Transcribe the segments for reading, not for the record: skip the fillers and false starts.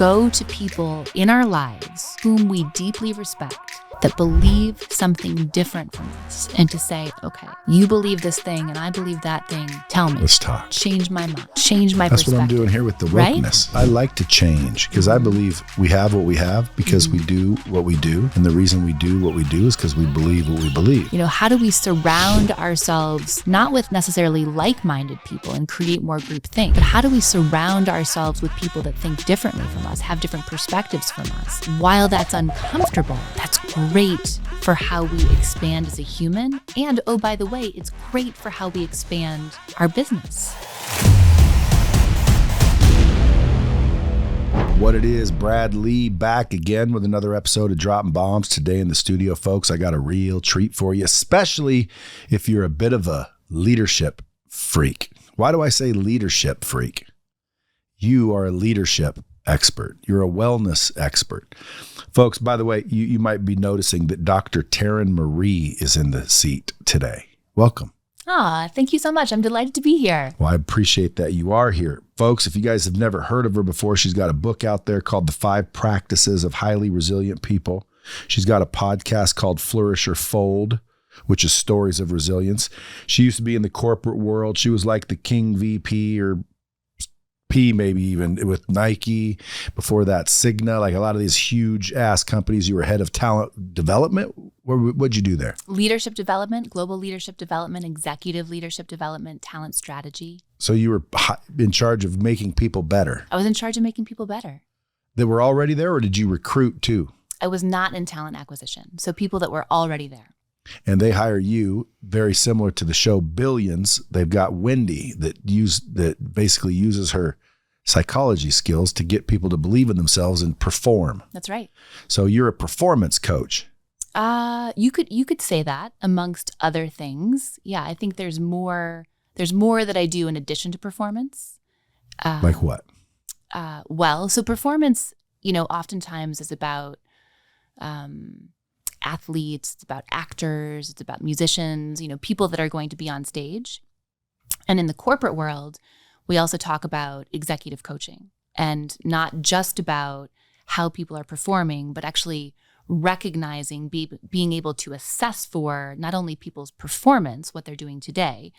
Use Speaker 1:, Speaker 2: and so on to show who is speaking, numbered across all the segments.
Speaker 1: go to people in our lives whom we deeply respect, that believe something different from us, and to say, okay, you believe this thing and I believe that thing. Tell me.
Speaker 2: Let's talk.
Speaker 1: Change my mind. Change my
Speaker 2: That's
Speaker 1: perspective.
Speaker 2: what I'm doing here with the wokeness. Right? I like to change because I believe we have what we have because we do what we do. And the reason we do what we do is because we believe what we believe.
Speaker 1: You know, how do we surround ourselves not with necessarily like-minded people and create more groupthink, but how do we surround ourselves with people that think differently from us, have different perspectives from us? While that's uncomfortable, that's great for how we expand as a human. And oh, by the way, it's great for how we expand our business.
Speaker 2: What it is, Brad Lee back again with another episode of Dropping Bombs. Today in the studio, folks, I got a real treat for you, especially if you're a bit of a leadership freak. Why do I say leadership freak? You are a leadership expert. You're a wellness expert. Folks, by the way, you might be noticing that Dr. Taryn Marie is in the seat today. Welcome.
Speaker 1: Thank you so much. I'm delighted to be here.
Speaker 2: Well, I appreciate that you are here. Folks, if you guys have never heard of her before, she's got a book out there called The 5 Practices of Highly Resilient People. She's got a podcast called Flourish or Fold, which is stories of resilience. She used to be in the corporate world. She was like the king VP or P, maybe even with Nike. Before that, Cigna, like a lot of these huge ass companies. You were head of talent development. What'd you do there?
Speaker 1: Leadership development, global leadership development, executive leadership development, talent strategy.
Speaker 2: So you were in charge of making people better.
Speaker 1: I was in charge of making people better.
Speaker 2: That were already there, or did you recruit too?
Speaker 1: I was not in talent acquisition. So people that were already there.
Speaker 2: And they hire you, very similar to the show Billions. They've got Wendy that basically uses her psychology skills to get people to believe in themselves and perform.
Speaker 1: That's right.
Speaker 2: So you're a performance coach.
Speaker 1: You could say that, amongst other things. Yeah, I think there's more that I do in addition to performance.
Speaker 2: Like what?
Speaker 1: So performance, oftentimes is about athletes, it's about actors, it's about musicians, people that are going to be on stage. And in the corporate world, we also talk about executive coaching, and not just about how people are performing, but actually recognizing, being able to assess for not only people's performance, what they're doing today,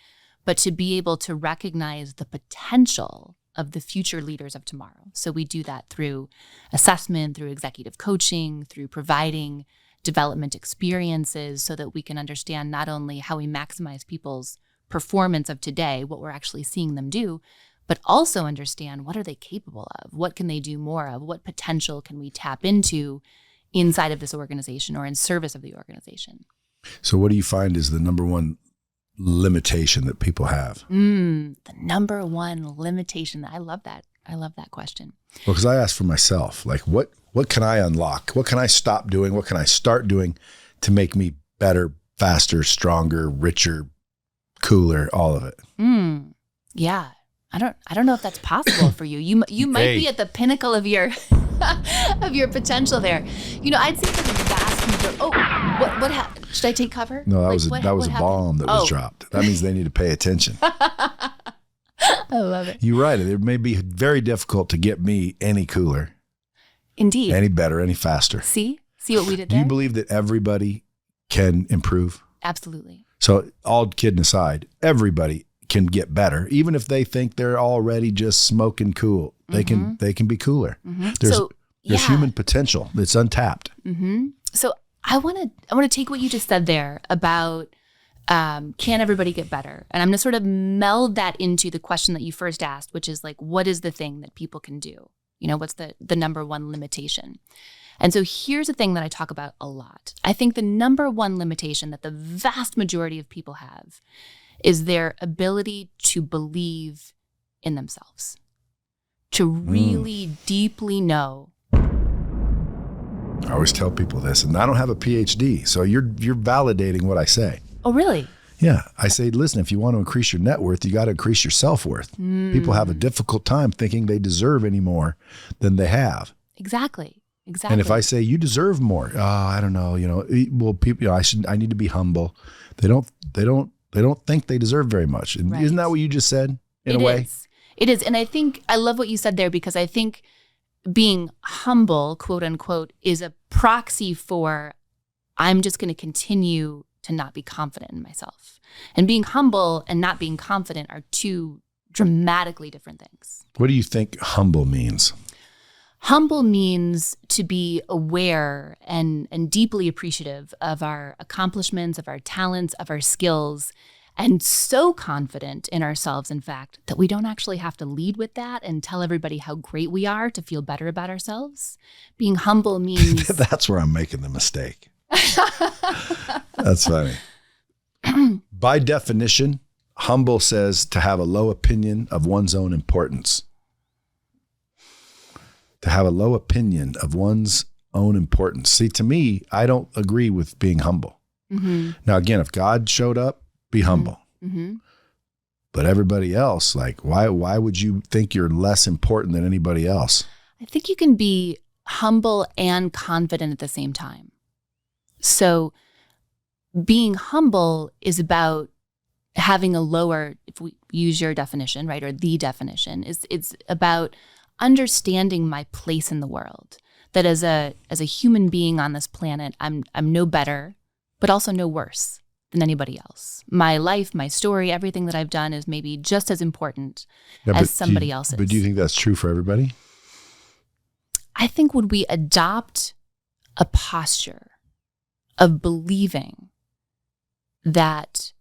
Speaker 1: but to be able to recognize the potential of the future leaders of tomorrow. So we do that through assessment, through executive coaching, through providing development experiences so that we can understand not only how we maximize people's performance of today, what we're actually seeing them do, but also understand what are they capable of? What can they do more of? What potential can we tap into inside of this organization or in service of the organization? So
Speaker 2: what do you find is the number one limitation that people have?
Speaker 1: The number one limitation. I love that. I love that question.
Speaker 2: Well, because I ask for myself, like what can I unlock? What can I stop doing? What can I start doing to make me better, faster, stronger, richer, cooler, all of it?
Speaker 1: Yeah. I don't know if that's possible for you. You might be at the pinnacle of your of your potential there. I'd say for the vast majority. Oh, what happened? Should I take cover?
Speaker 2: No, that was a bomb that was dropped. That means they need to pay attention.
Speaker 1: I love it.
Speaker 2: You're right. It may be very difficult to get me any cooler.
Speaker 1: Indeed.
Speaker 2: Any better, any faster.
Speaker 1: See what we did there?
Speaker 2: Do you believe that everybody can improve?
Speaker 1: Absolutely.
Speaker 2: So all kidding aside, everybody can get better, even if they think they're already just smoking cool. They can be cooler. There's human potential that's untapped.
Speaker 1: So I want to take what you just said there about can everybody get better? And I'm going to sort of meld that into the question that you first asked, which is like, what is the thing that people can do? What's the number one limitation? And so here's the thing that I talk about a lot. I think the number one limitation that the vast majority of people have is their ability to believe in themselves, to really deeply know.
Speaker 2: I always tell people this, and I don't have a PhD, so you're validating what I say.
Speaker 1: Oh, really?
Speaker 2: Yeah. I say, listen, if you want to increase your net worth, you got to increase your self-worth. People have a difficult time thinking they deserve any more than they have.
Speaker 1: Exactly.
Speaker 2: And if I say you deserve more, I don't know, well, people, I need to be humble. They don't think they deserve very much. And isn't that what you just said in a way?
Speaker 1: It is. And I think I love what you said there, because I think being humble, quote unquote, is a proxy for I'm just going to continue to not be confident in myself. And being humble and not being confident are two dramatically different things.
Speaker 2: What do you think humble means?
Speaker 1: Humble means to be aware and deeply appreciative of our accomplishments, of our talents, of our skills, and so confident in ourselves, in fact, that we don't actually have to lead with that and tell everybody how great we are to feel better about ourselves. Being humble means...
Speaker 2: That's where I'm making the mistake. That's funny. By definition, humble says to have a low opinion of one's own importance. To have a low opinion of one's own importance. See, to me, I don't agree with being humble. Mm-hmm. Now, again, if God showed up, be humble. Mm-hmm. But everybody else, like, why would you think you're less important than anybody else?
Speaker 1: I think you can be humble and confident at the same time. So being humble is about having a lower, if we use your definition, right, or the definition, it's about understanding my place in the world. That as a human being on this planet, I'm no better, but also no worse than anybody else. My life, my story, everything that I've done is maybe just as important as somebody else's.
Speaker 2: But do you think that's true for everybody?
Speaker 1: I think when we adopt a posture of believing that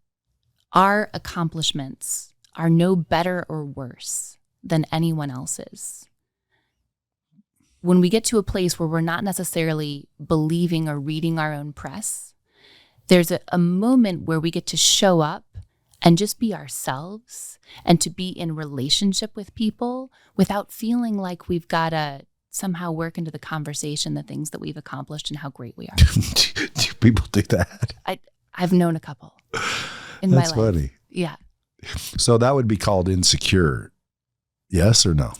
Speaker 1: our accomplishments are no better or worse than anyone else's, when we get to a place where we're not necessarily believing or reading our own press, there's a moment where we get to show up and just be ourselves and to be in relationship with people without feeling like we've got to somehow work into the conversation the things that we've accomplished and how great we are.
Speaker 2: Do people do that?
Speaker 1: I've known a couple in my life.
Speaker 2: That's funny.
Speaker 1: Yeah.
Speaker 2: So that would be called insecure. Yes or no?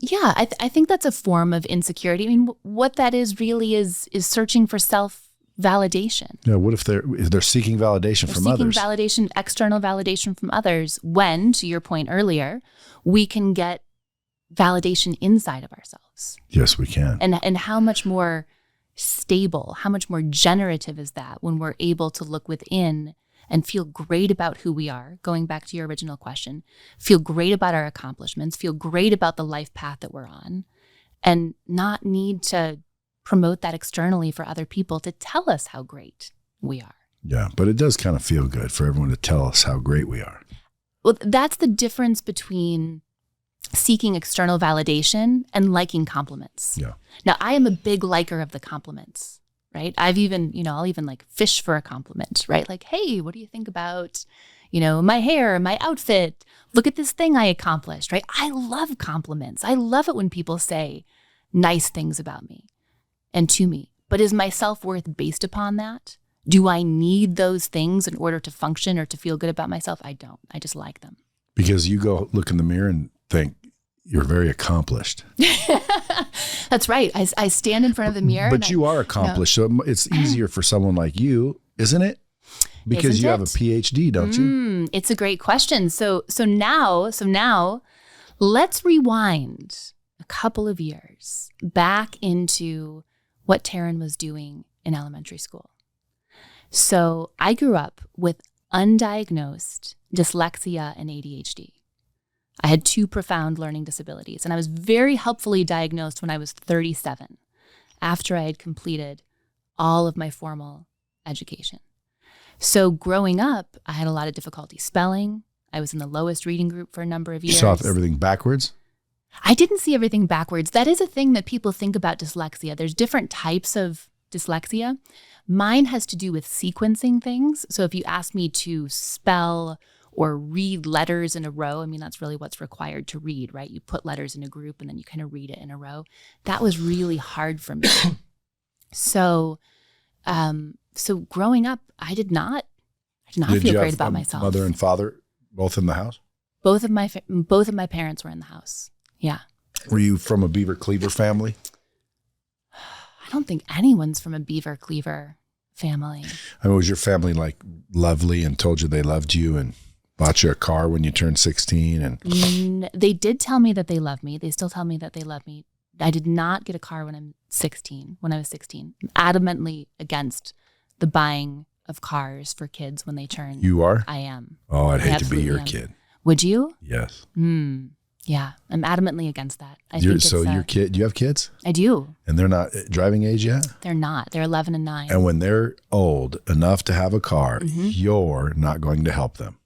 Speaker 1: Yeah, I think that's a form of insecurity. I mean, what that is really is searching for self-validation.
Speaker 2: Yeah. What if they're seeking validation from others?
Speaker 1: Seeking validation, external validation from others, when, to your point earlier, we can get validation inside of ourselves.
Speaker 2: Yes, we can.
Speaker 1: And how much more stable, how much more generative is that when we're able to look within and feel great about who we are, going back to your original question, feel great about our accomplishments, feel great about the life path that we're on, and not need to promote that externally for other people to tell us how great we are.
Speaker 2: Yeah, but it does kind of feel good for everyone to tell us how great we are.
Speaker 1: Well, that's the difference between seeking external validation and liking compliments.
Speaker 2: Yeah.
Speaker 1: Now, I am a big liker of the compliments. Right? I'll even like fish for a compliment, right? Like, hey, what do you think about, my hair, my outfit? Look at this thing I accomplished, right? I love compliments. I love it when people say nice things about me and to me. But is my self-worth based upon that? Do I need those things in order to function or to feel good about myself? I don't. I just like them.
Speaker 2: Because you go look in the mirror and think, you're very accomplished.
Speaker 1: That's right. I stand in front of the mirror.
Speaker 2: But you are accomplished. So it's easier for someone like you, isn't it? Because you have a PhD, don't you?
Speaker 1: It's a great question. So now let's rewind a couple of years back into what Taryn was doing in elementary school. So I grew up with undiagnosed dyslexia and ADHD. I had 2 profound learning disabilities, and I was very helpfully diagnosed when I was 37, after I had completed all of my formal education. So growing up, I had a lot of difficulty spelling. I was in the lowest reading group for a number of years.
Speaker 2: You saw everything backwards?
Speaker 1: I didn't see everything backwards. That is a thing that people think about dyslexia. There's different types of dyslexia. Mine has to do with sequencing things. So if you ask me to spell or read letters in a row, I mean, that's really what's required to read, right? You put letters in a group and then you kind of read it in a row. That was really hard for me. So growing up, I did not feel great about myself.
Speaker 2: Mother and father both in the house?
Speaker 1: Both of my parents were in the house. Yeah.
Speaker 2: Were you from a Beaver Cleaver family?
Speaker 1: I don't think anyone's from a Beaver Cleaver family.
Speaker 2: I mean, was your family like lovely and told you they loved you and Bought you a car when you turned 16 and
Speaker 1: They did tell me that they love me. They still tell me that they love me. I did not get a car when I was 16. I'm adamantly against the buying of cars for kids when they turn.
Speaker 2: You are?
Speaker 1: I am.
Speaker 2: Oh, I'd hate to be
Speaker 1: absolutely
Speaker 2: your
Speaker 1: am.
Speaker 2: kid.
Speaker 1: Would you?
Speaker 2: Yes.
Speaker 1: Yeah, I'm adamantly against that.
Speaker 2: Your kid, do you have kids?
Speaker 1: I do.
Speaker 2: And they're not driving age yet?
Speaker 1: They're not. They're 11 and 9.
Speaker 2: And when they're old enough to have a car, you're not going to help them.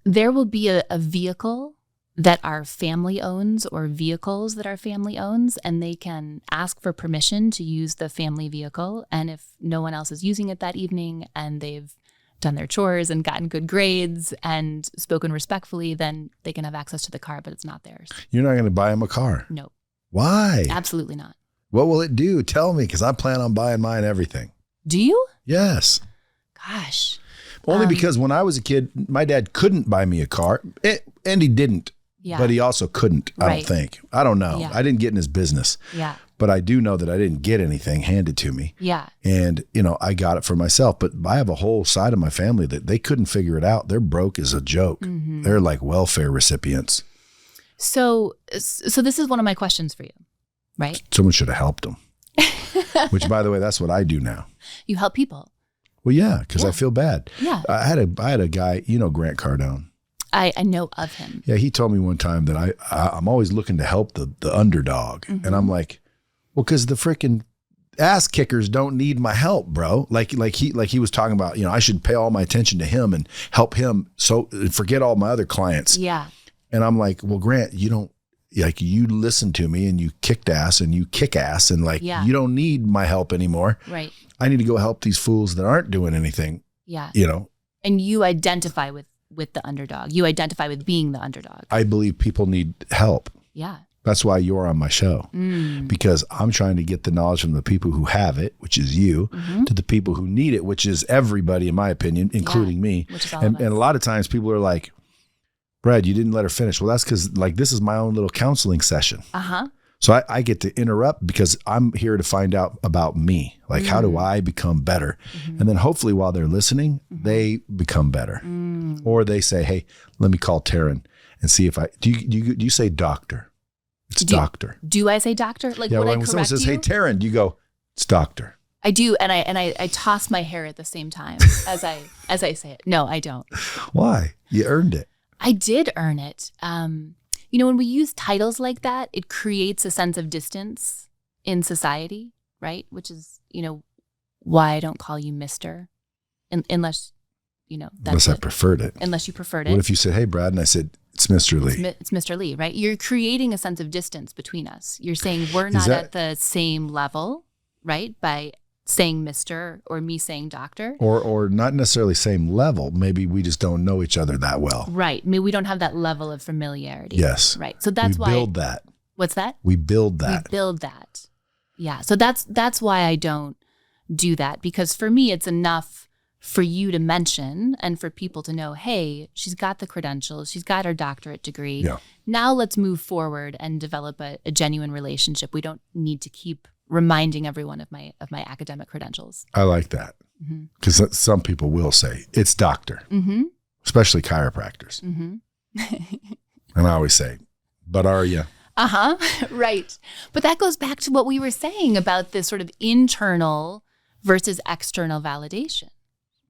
Speaker 1: There will be a vehicle that our family owns or vehicles that our family owns, and they can ask for permission to use the family vehicle. And if no one else is using it that evening and they've done their chores and gotten good grades and spoken respectfully, then they can have access to the car, but it's not theirs.
Speaker 2: You're not going to buy them a car?
Speaker 1: No.
Speaker 2: Why?
Speaker 1: Absolutely not.
Speaker 2: What will it do? Tell me, because I plan on buying mine everything.
Speaker 1: Do you?
Speaker 2: Yes.
Speaker 1: Gosh.
Speaker 2: Only because when I was a kid, my dad couldn't buy me a car, and he didn't.
Speaker 1: Yeah.
Speaker 2: But he also couldn't, I don't think. I don't know.
Speaker 1: Yeah.
Speaker 2: I didn't get in his business.
Speaker 1: Yeah.
Speaker 2: But I do know that I didn't get anything handed to me.
Speaker 1: Yeah.
Speaker 2: And, I got it for myself. But I have a whole side of my family that they couldn't figure it out. They're broke as a joke. They're like welfare recipients.
Speaker 1: So this is one of my questions for you, right?
Speaker 2: Someone should have helped them. Which, by the way, that's what I do now.
Speaker 1: You help people.
Speaker 2: Well, yeah, because I feel bad.
Speaker 1: Yeah.
Speaker 2: I had a guy, Grant Cardone.
Speaker 1: I know of him.
Speaker 2: Yeah, he told me one time that I'm always looking to help the underdog. And I'm like, well, because the freaking ass kickers don't need my help, bro. Like he was talking about, I should pay all my attention to him and help him. So forget all my other clients.
Speaker 1: Yeah.
Speaker 2: And I'm like, well, Grant, you listen to me and you kicked ass and you kick ass and you don't need my help anymore.
Speaker 1: Right.
Speaker 2: I need to go help these fools that aren't doing anything.
Speaker 1: Yeah.
Speaker 2: And
Speaker 1: you identify with the underdog. You identify with being the underdog.
Speaker 2: I believe people need help.
Speaker 1: Yeah.
Speaker 2: That's why you're on my show, because I'm trying to get the knowledge from the people who have it, which is you, to the people who need it, which is everybody, in my opinion, including me.
Speaker 1: Which is all
Speaker 2: and
Speaker 1: of us.
Speaker 2: a lot of times people are like, Brad, you didn't let her finish. Well, that's because this is my own little counseling session. So I get to interrupt because I'm here to find out about me. Like, how do I become better? And then hopefully while they're listening, they become better. Or they say, hey, let me call Taryn and see if do you say doctor? It's doctor.
Speaker 1: Do I say doctor? Like,
Speaker 2: yeah,
Speaker 1: when
Speaker 2: when someone says, hey, Taryn, you go, it's doctor.
Speaker 1: I do. And I toss my hair at the same time as I say it. No, I don't.
Speaker 2: Why? You earned it.
Speaker 1: I did earn it. When we use titles like that, it creates a sense of distance in society, right? Which is, why I don't call you Mr. Unless,
Speaker 2: unless I preferred it.
Speaker 1: Unless you preferred it.
Speaker 2: What if you said, hey, Brad, and I said, it's Mr. Lee.
Speaker 1: It's Mr. Lee, right? You're creating a sense of distance between us. You're saying we're not at the same level, right? By saying Mr. or me saying doctor.
Speaker 2: Or not necessarily same level. Maybe we just don't know each other that well.
Speaker 1: Right. Maybe we don't have that level of familiarity.
Speaker 2: Yes.
Speaker 1: Right. So that's why
Speaker 2: we build that.
Speaker 1: What's that?
Speaker 2: We build that.
Speaker 1: We build that. Yeah. So that's why I don't do that, because for me it's enough for you to mention and for people to know, hey, she's got the credentials, she's got her doctorate degree. Yeah. Now let's move forward and develop a genuine relationship. We don't need to keep reminding everyone of my academic credentials.
Speaker 2: I like that, because some people will say it's doctor, especially chiropractors. And I always say, but are you?
Speaker 1: Right. But that goes back to what we were saying about this sort of internal versus external validation.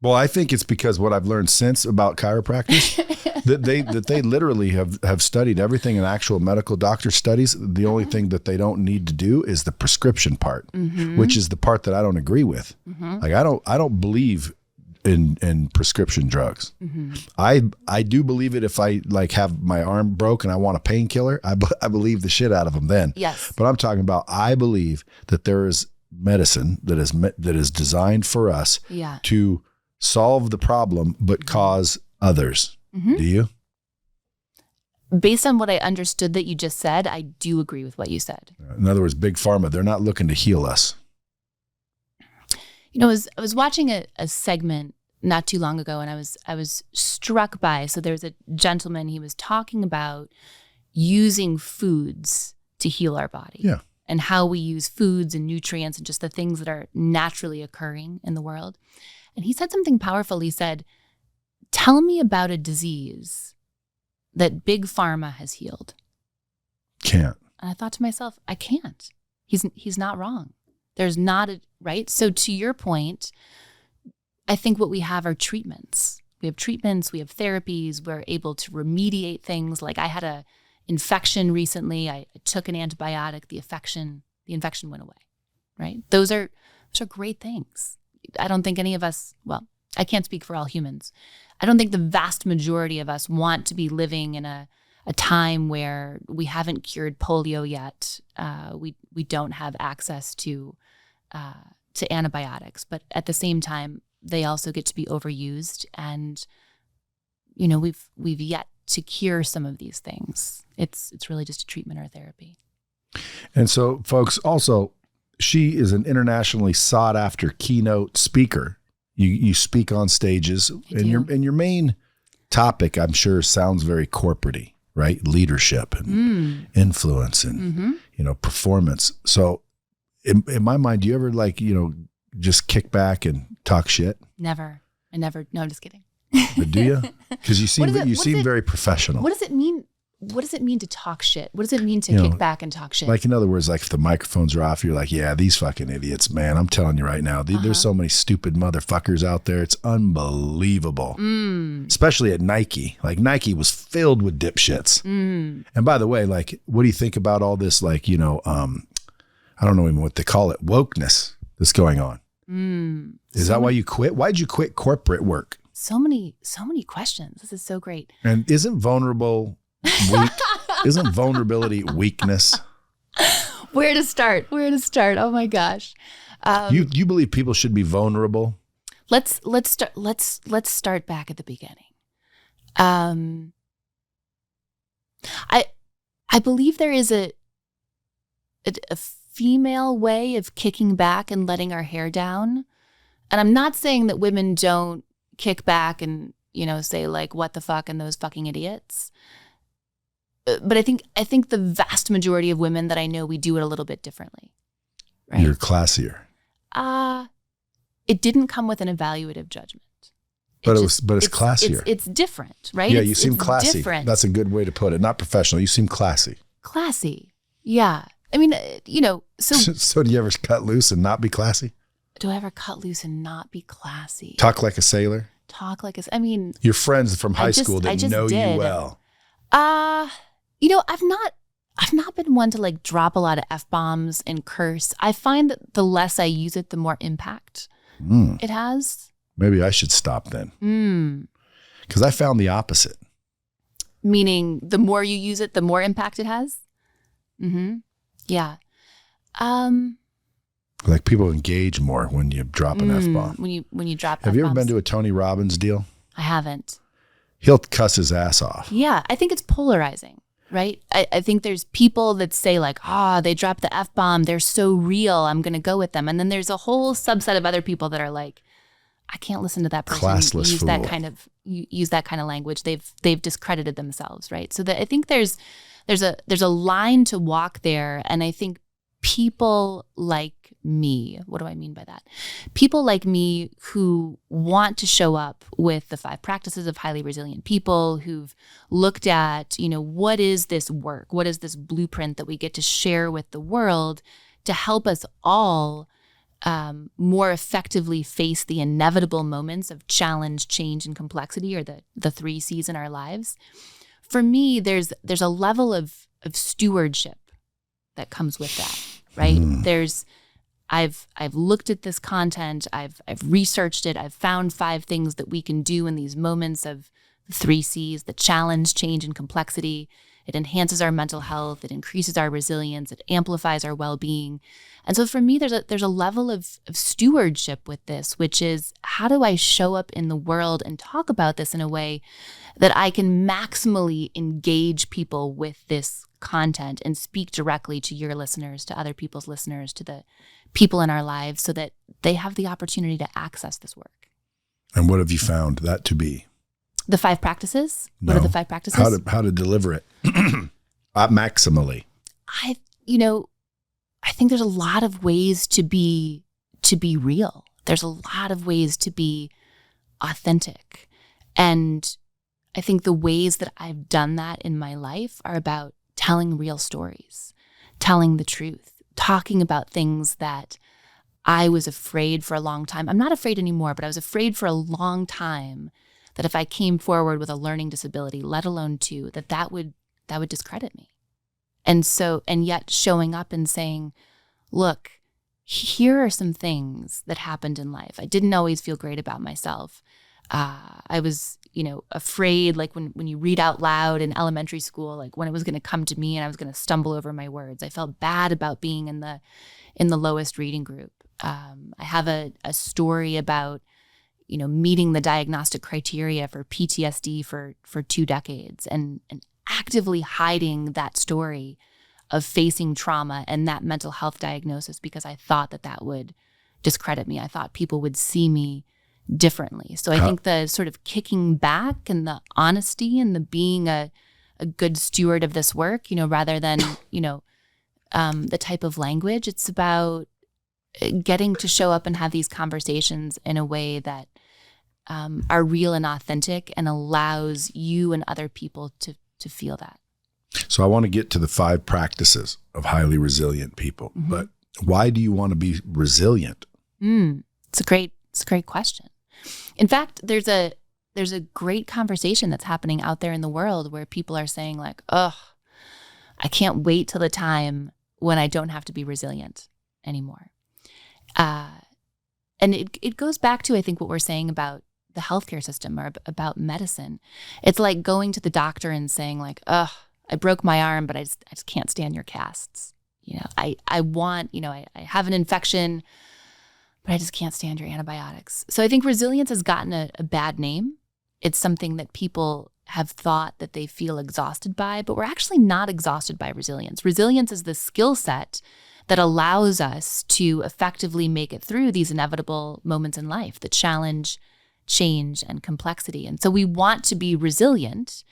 Speaker 2: Well, I think it's because what I've learned since about chiropractors, that they literally have studied everything an actual medical doctor studies. The only thing that they don't need to do is the prescription part, which is the part that I don't agree with. Like I don't believe in prescription drugs. I do believe it if I have my arm broke and I want a painkiller. I believe the shit out of them then.
Speaker 1: Yes.
Speaker 2: But I'm talking about, I believe that there is medicine that is designed for us to solve the problem, but cause others. Do you?
Speaker 1: Based on what I understood that you just said, I do agree with what you said.
Speaker 2: In other words, Big Pharma, they're not looking to heal us.
Speaker 1: I was watching a segment not too long ago, and I was struck by, so there's a gentleman, he was talking about using foods to heal our body.
Speaker 2: Yeah.
Speaker 1: And how we use foods and nutrients and just the things that are naturally occurring in the world. And he said something powerful. He said, tell me about a disease that big pharma has healed.
Speaker 2: Can't.
Speaker 1: And I thought to myself, I can't. He's not wrong. There's not a, right? So to your point, I think what we have are treatments. We have treatments, we have therapies, we're able to remediate things. Like I had a infection recently. I took an antibiotic, the infection went away, right? Those are great things. I don't think any of us, well, I can't speak for all humans. I don't think the vast majority of us want to be living in a time where we haven't cured polio yet. We don't have access to antibiotics, but at the same time, they also get to be overused, and we've yet to cure some of these things. It's really just a treatment or a therapy.
Speaker 2: And so, folks, also, she is an internationally sought after keynote speaker. You speak on stages, and your main topic, I'm sure, sounds very corporate-y, right? Leadership and influence and performance. So, in my mind, do you ever just kick back and talk shit?
Speaker 1: Never. I never. No, I'm just kidding.
Speaker 2: But do you? Because you seem very professional.
Speaker 1: What does it mean? What does it mean to talk shit? What does it mean to kick back and talk shit?
Speaker 2: Like, in other words, like if the microphones are off, you're like, yeah, these fucking idiots, man. I'm telling you right now, there's so many stupid motherfuckers out there. It's unbelievable. Especially at Nike. Like Nike was filled with dipshits. And by the way, like, what do you think about all this? Like, I don't know even what they call it. Wokeness that's going on. Is that why you quit? Why'd you quit corporate work?
Speaker 1: So many questions. This is so great.
Speaker 2: And isn't vulnerability weakness?
Speaker 1: Where to start? Oh my gosh.
Speaker 2: You believe people should be vulnerable?
Speaker 1: Let's start back at the beginning. I believe there is a female way of kicking back and letting our hair down. And I'm not saying that women don't kick back and, say like, what the fuck and those fucking idiots. But I think the vast majority of women that I know, we do it a little bit differently. Right?
Speaker 2: You're classier.
Speaker 1: It didn't come with an evaluative judgment.
Speaker 2: But it's classier.
Speaker 1: It's different, right?
Speaker 2: Yeah, you seem classy.
Speaker 1: Different.
Speaker 2: That's a good way to put it. Not professional. You seem classy.
Speaker 1: Classy. Yeah. I mean, so.
Speaker 2: So do you ever cut loose and not be classy?
Speaker 1: Do I ever cut loose and not be classy?
Speaker 2: Talk like a sailor? Your friends from high school that know you well.
Speaker 1: I've not been one to like drop a lot of F-bombs and curse. I find that the less I use it, the more impact it has.
Speaker 2: Maybe I should stop then. Because I found the opposite.
Speaker 1: Meaning the more you use it, the more impact it has? Yeah.
Speaker 2: Like people engage more when you drop an F-bomb.
Speaker 1: When you drop
Speaker 2: Have
Speaker 1: F-bombs.
Speaker 2: you ever been to a Tony Robbins deal?
Speaker 1: I haven't.
Speaker 2: He'll cuss his ass off.
Speaker 1: Yeah, I think it's polarizing, right? I think there's people that say like, they dropped the F-bomb. They're so real. I'm going to go with them. And then there's a whole subset of other people that are like, I can't listen to that person
Speaker 2: classless
Speaker 1: use
Speaker 2: fool.
Speaker 1: that kind of language. They've discredited themselves, right? So that I think there's a line to walk there. And I think people like me, what do I mean by that? People like me who want to show up with the 5 practices of highly resilient people, who've looked at, what is this work? What is this blueprint that we get to share with the world to help us all more effectively face the inevitable moments of challenge, change, and complexity, or the 3 C's in our lives. For me, there's a level of stewardship that comes with that, right? I've looked at this content, I've researched it, I've found 5 things that we can do in these moments of the 3 C's, the challenge, change, and complexity. It enhances our mental health, it increases our resilience, it amplifies our well-being. And so for me, there's a level of stewardship with this, which is, how do I show up in the world and talk about this in a way that I can maximally engage people with this content and speak directly to your listeners, to other people's listeners, to the people in our lives, so that they have the opportunity to access this work.
Speaker 2: And what have you found that to be?
Speaker 1: The 5 practices?
Speaker 2: No.
Speaker 1: What are the 5 practices?
Speaker 2: How to deliver it maximally.
Speaker 1: I think there's a lot of ways to be real. There's a lot of ways to be authentic. And I think the ways that I've done that in my life are about telling real stories, telling the truth, talking about things that I was afraid for a long time. I'm not afraid anymore, but I was afraid for a long time that if I came forward with a learning disability, let alone two, that would discredit me. And yet showing up and saying, look, here are some things that happened in life. I didn't always feel great about myself. I was, afraid, like when you read out loud in elementary school, like when it was going to come to me and I was going to stumble over my words. I felt bad about being in the lowest reading group. I have a story about, meeting the diagnostic criteria for PTSD for 2 decades and actively hiding that story of facing trauma and that mental health diagnosis because I thought that would discredit me. I thought people would see me differently. So I think the sort of kicking back and the honesty and the being a good steward of this work, rather than, the type of language, it's about getting to show up and have these conversations in a way that are real and authentic and allows you and other people to feel that.
Speaker 2: So I want to get to the 5 practices of highly resilient people,
Speaker 1: Mm-hmm.
Speaker 2: but why do you want to be resilient?
Speaker 1: It's a great question. In fact, there's a great conversation that's happening out there in the world where people are saying like, "Oh, I can't wait till the time when I don't have to be resilient anymore." And it goes back to, I think, what we're saying about the healthcare system or about medicine. It's like going to the doctor and saying like, "Oh, I broke my arm, but I just can't stand your casts. I have an infection, but I just can't stand your antibiotics." So I think resilience has gotten a bad name. It's something that people have thought that they feel exhausted by, but we're actually not exhausted by resilience. Resilience is the skill set that allows us to effectively make it through these inevitable moments in life, the challenge, change, and complexity. And so we want to be resilient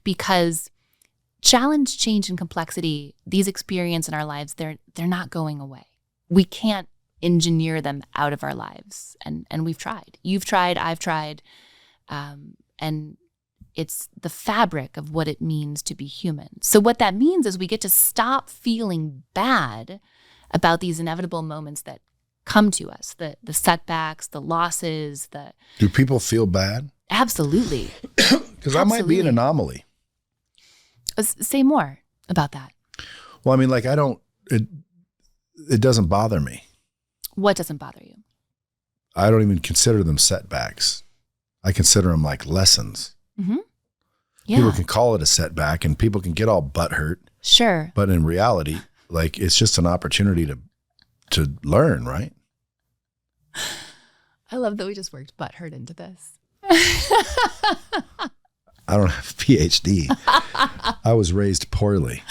Speaker 1: because challenge, change, and complexity, these experiences in our lives, they're not going away. We can't engineer them out of our lives. And we've tried. You've tried, I've tried. And it's the fabric of what it means to be human. So what that means is we get to stop feeling bad about these inevitable moments that come to us, the setbacks, the losses,
Speaker 2: Do people feel bad?
Speaker 1: Absolutely.
Speaker 2: Because I might be an anomaly.
Speaker 1: Say more about that.
Speaker 2: Well, I mean, like it doesn't bother me.
Speaker 1: What doesn't bother you?
Speaker 2: I don't even consider them setbacks. I consider them like lessons.
Speaker 1: Mm-hmm. Yeah.
Speaker 2: People can call it a setback and people can get all butthurt.
Speaker 1: Sure.
Speaker 2: But in reality, like it's just an opportunity to learn, right?
Speaker 1: I love that we just worked butthurt into this.
Speaker 2: I don't have a PhD. I was raised poorly.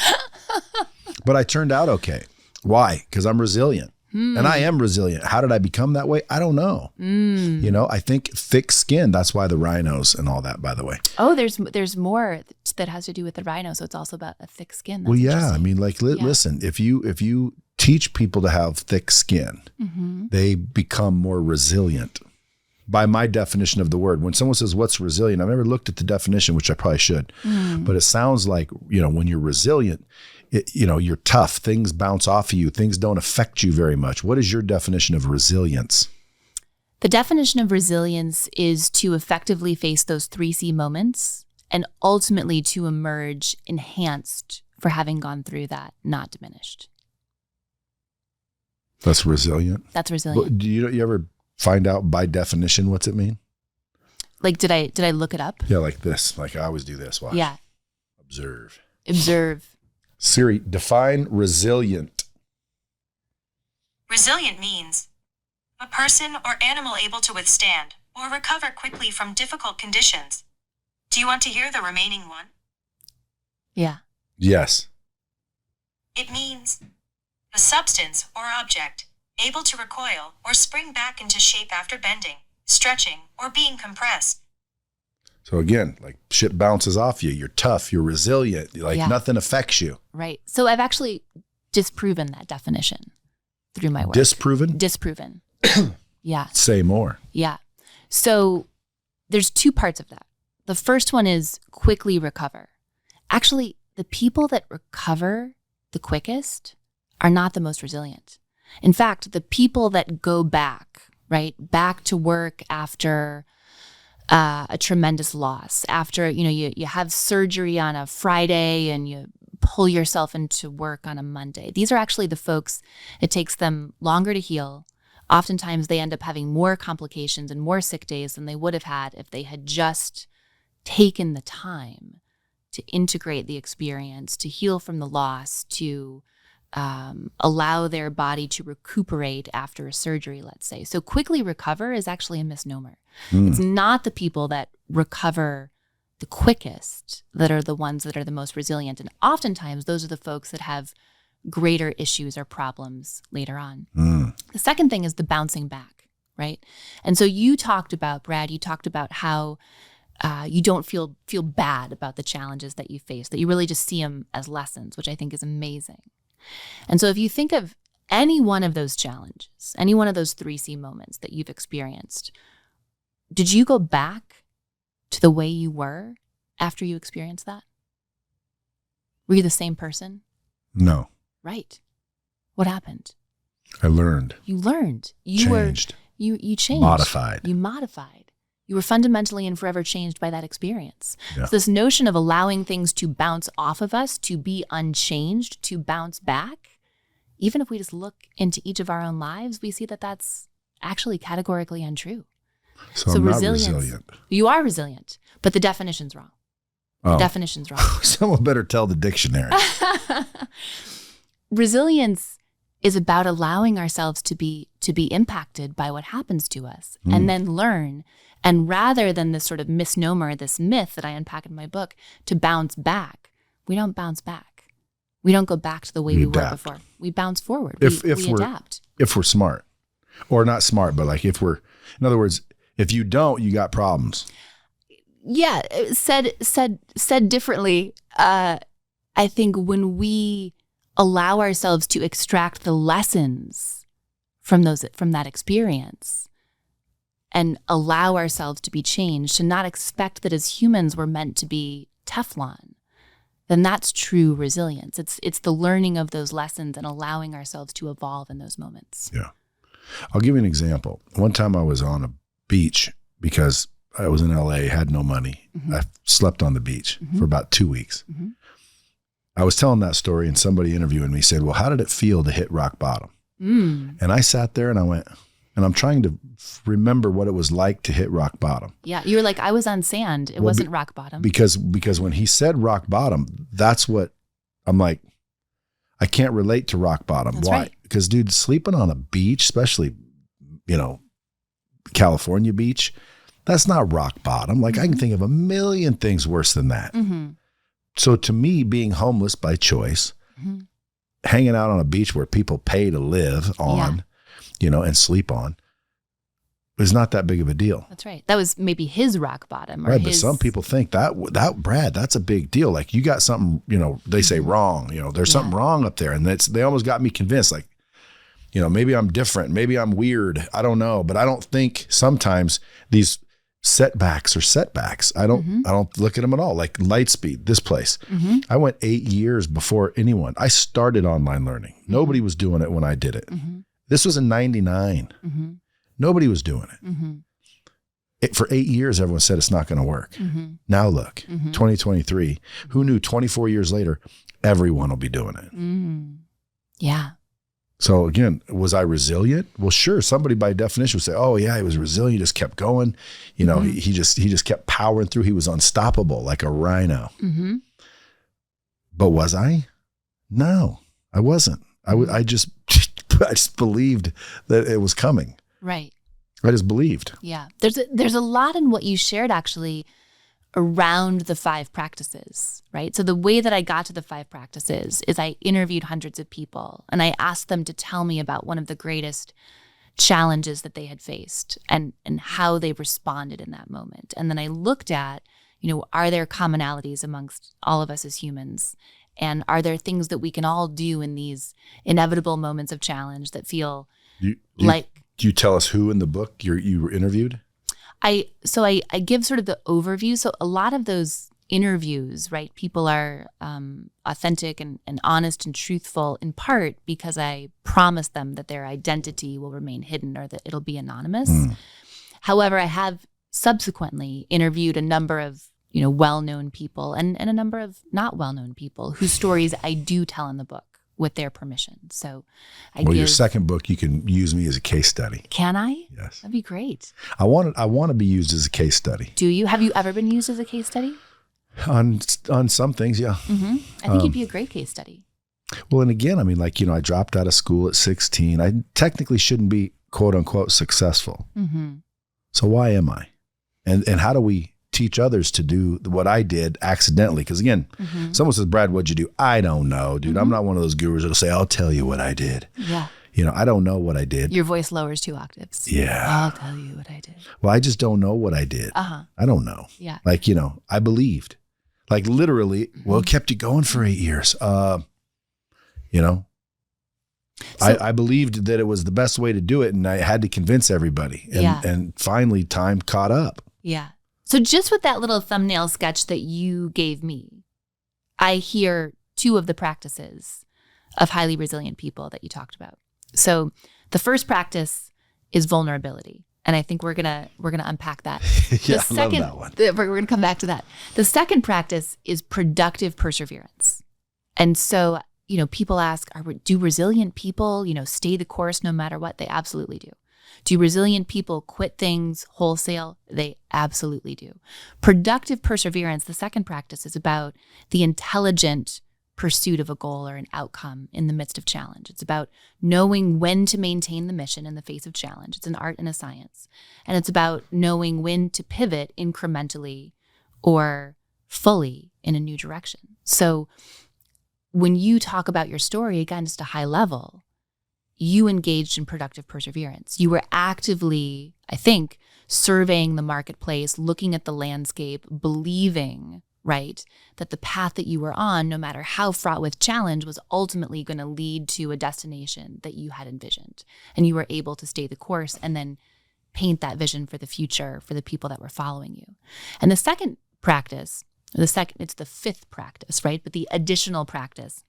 Speaker 2: But I turned out okay. Why? Because I'm resilient. And I am resilient. How did I become that way? I don't know. I think thick skin, that's why the rhinos and all that, by the way.
Speaker 1: Oh, there's more that has to do with the rhino. So it's also about a thick skin. That's
Speaker 2: well, yeah. I mean, like, listen, if you teach people to have thick skin, they become more resilient. By my definition of the word, when someone says, what's resilient? I've never looked at the definition, which I probably should, but it sounds like, when you're resilient, you're tough. Things bounce off of you. Things don't affect you very much. What is your definition of resilience?
Speaker 1: The definition of resilience is to effectively face those 3C moments and ultimately to emerge enhanced for having gone through that, not diminished.
Speaker 2: That's resilient?
Speaker 1: That's resilient.
Speaker 2: But do you ever find out by definition what's it mean?
Speaker 1: Like, did I look it up?
Speaker 2: Yeah, like this. Like I always do this. Watch.
Speaker 1: Yeah.
Speaker 2: Observe.
Speaker 3: Siri, define resilient.
Speaker 4: Resilient means a person or animal able to withstand or recover quickly from difficult conditions. Do you want to hear the remaining one?
Speaker 1: Yeah.
Speaker 2: Yes.
Speaker 4: It means a substance or object able to recoil or spring back into shape after bending, stretching, or being compressed.
Speaker 2: So again, like shit bounces off you. You're tough. You're resilient. Like nothing affects you.
Speaker 1: Right. So I've actually disproven that definition through my work.
Speaker 2: Disproven?
Speaker 1: Disproven. Yeah.
Speaker 2: Say more.
Speaker 1: Yeah. So there's 2 parts of that. The first one is quickly recover. Actually, the people that recover the quickest are not the most resilient. In fact, the people that go back, right, back to work after a tremendous loss, after, you have surgery on a Friday and you pull yourself into work on a Monday. These are actually the folks, it takes them longer to heal. Oftentimes they end up having more complications and more sick days than they would have had if they had just taken the time to integrate the experience, to heal from the loss, to allow their body to recuperate after a surgery, let's say. So quickly recover is actually a misnomer. It's not the people that recover the quickest that are the ones that are the most resilient. And oftentimes those are the folks that have greater issues or problems later on. The second thing is the bouncing back, right? And so you talked about, Brad, how you don't feel bad about the challenges that you face, that you really just see them as lessons, which I think is amazing. And so if you think of any one of those challenges, any one of those 3C moments that you've experienced, did you go back to the way you were after you experienced that? Were you the same person?
Speaker 2: No.
Speaker 1: Right. What happened?
Speaker 2: I learned.
Speaker 1: You learned.
Speaker 2: Changed.
Speaker 1: You changed.
Speaker 2: Modified.
Speaker 1: You modified. You were fundamentally and forever changed by that experience.
Speaker 2: Yeah.
Speaker 1: So this notion of allowing things to bounce off of us, to be unchanged, to bounce back, even if we just look into each of our own lives, we see that that's actually categorically untrue.
Speaker 2: So I'm not resilient.
Speaker 1: You are resilient, but the definition's wrong.
Speaker 2: Oh.
Speaker 1: The definition's wrong.
Speaker 2: Someone better tell the dictionary.
Speaker 1: Resilience is about allowing ourselves to be impacted by what happens to us and then learn. And rather than this sort of misnomer, this myth that I unpack in my book, to bounce back, we don't bounce back. We don't go back to the way we were before. We bounce forward. We adapt.
Speaker 2: If we're smart. Or not smart, but like if we're, in other words, if you don't, you got problems.
Speaker 1: Yeah, said differently, I think when we allow ourselves to extract the lessons from that experience and allow ourselves to be changed, to not expect that as humans we're meant to be Teflon, then that's true resilience. It's the learning of those lessons and allowing ourselves to evolve in those moments.
Speaker 2: Yeah. I'll give you an example. One time I was on a beach because I was in LA, had no money. I slept on the beach for about 2 weeks. I was telling that story and somebody interviewing me said, well, how did it feel to hit rock bottom? And I sat there and I went, and I'm trying to remember what it was like to hit rock bottom.
Speaker 1: Yeah, you were like, I was on sand. It wasn't rock bottom.
Speaker 2: Because when he said rock bottom, that's what I'm like, I can't relate to rock bottom.
Speaker 1: That's
Speaker 2: Why?
Speaker 1: Right.
Speaker 2: Because dude, sleeping on a beach, especially, California beach, that's not rock bottom. Like I can think of a million things worse than that. So to me, being homeless by choice, hanging out on a beach where people pay to live on, and sleep on, is not that big of a deal.
Speaker 1: That's right. That was maybe his rock bottom.
Speaker 2: Right, but some people think that Brad, that's a big deal. Like you got something, they say wrong. There's something wrong up there, and they almost got me convinced. Like, maybe I'm different, maybe I'm weird. I don't know, but I don't think sometimes these setbacks are setbacks. I don't look at them at all. Like Lightspeed, this place. I went 8 years before anyone. I started online learning. Nobody was doing it when I did it. This was in 99. Nobody was doing it. For 8 years, everyone said it's not going to work. Now look, 2023, who knew 24 years later, everyone will be doing it.
Speaker 1: Yeah.
Speaker 2: So again, was I resilient? Well, sure. Somebody by definition would say, oh yeah, he was resilient. He just kept going. He just kept powering through. He was unstoppable, like a rhino. But was I? No, I wasn't. I just believed that it was coming.
Speaker 1: Right.
Speaker 2: I just believed.
Speaker 1: Yeah. There's a lot in what you shared actually around the 5 practices, right? So the way that I got to the 5 practices is I interviewed hundreds of people and I asked them to tell me about one of the greatest challenges that they had faced and how they responded in that moment. And then I looked at, are there commonalities amongst all of us as humans? And are there things that we can all do in these inevitable moments of challenge that feel like...
Speaker 2: Do you tell us who in the book you were interviewed?
Speaker 1: I give sort of the overview. So a lot of those interviews, right? People are authentic and honest and truthful in part because I promise them that their identity will remain hidden or that it'll be anonymous. However, I have subsequently interviewed a number of well-known people and a number of not well-known people whose stories I do tell in the book with their permission. So
Speaker 2: your second book, you can use me as a case study.
Speaker 1: Can I?
Speaker 2: Yes.
Speaker 1: That'd be great.
Speaker 2: I want to be used as a case study.
Speaker 1: Do you? Have you ever been used as a case study?
Speaker 2: On some things, yeah.
Speaker 1: Mm-hmm. I think you'd be a great case study.
Speaker 2: Well, and again, I mean, I dropped out of school at 16. I technically shouldn't be quote unquote successful.
Speaker 1: Mm-hmm.
Speaker 2: So why am I? And how do we teach others to do what I did accidentally? Because again, someone says, Brad, what'd you do? I don't know, dude. I'm not one of those gurus that'll say, I'll tell you what I did.
Speaker 1: Yeah.
Speaker 2: I don't know what I did.
Speaker 1: Your voice lowers 2 octaves.
Speaker 2: Yeah.
Speaker 1: I'll tell you what I did.
Speaker 2: Well, I just don't know what I did. I don't know.
Speaker 1: Yeah.
Speaker 2: I believed. Literally, it kept you going for 8 years. So, I believed that it was the best way to do it, and I had to convince everybody. And finally, time caught up.
Speaker 1: Yeah. So just with that little thumbnail sketch that you gave me, I hear 2 of the practices of highly resilient people that you talked about. So the first practice is vulnerability. And I think we're gonna unpack that.
Speaker 2: Yeah, I love that one.
Speaker 1: We're gonna come back to that. The second practice is productive perseverance. And so, people ask, do resilient people, stay the course no matter what? They absolutely do. Do resilient people quit things wholesale? They absolutely do. Productive perseverance, the second practice, is about the intelligent pursuit of a goal or an outcome in the midst of challenge. It's about knowing when to maintain the mission in the face of challenge. It's an art and a science. And it's about knowing when to pivot incrementally or fully in a new direction. So when you talk about your story, again, just a high level, you engaged in productive perseverance. You were actively, I think, surveying the marketplace, looking at the landscape, believing, right, that the path that you were on, no matter how fraught with challenge, was ultimately going to lead to a destination that you had envisioned. And you were able to stay the course and then paint that vision for the future for the people that were following you. And the second practice, it's the fifth practice, right? But the additional practice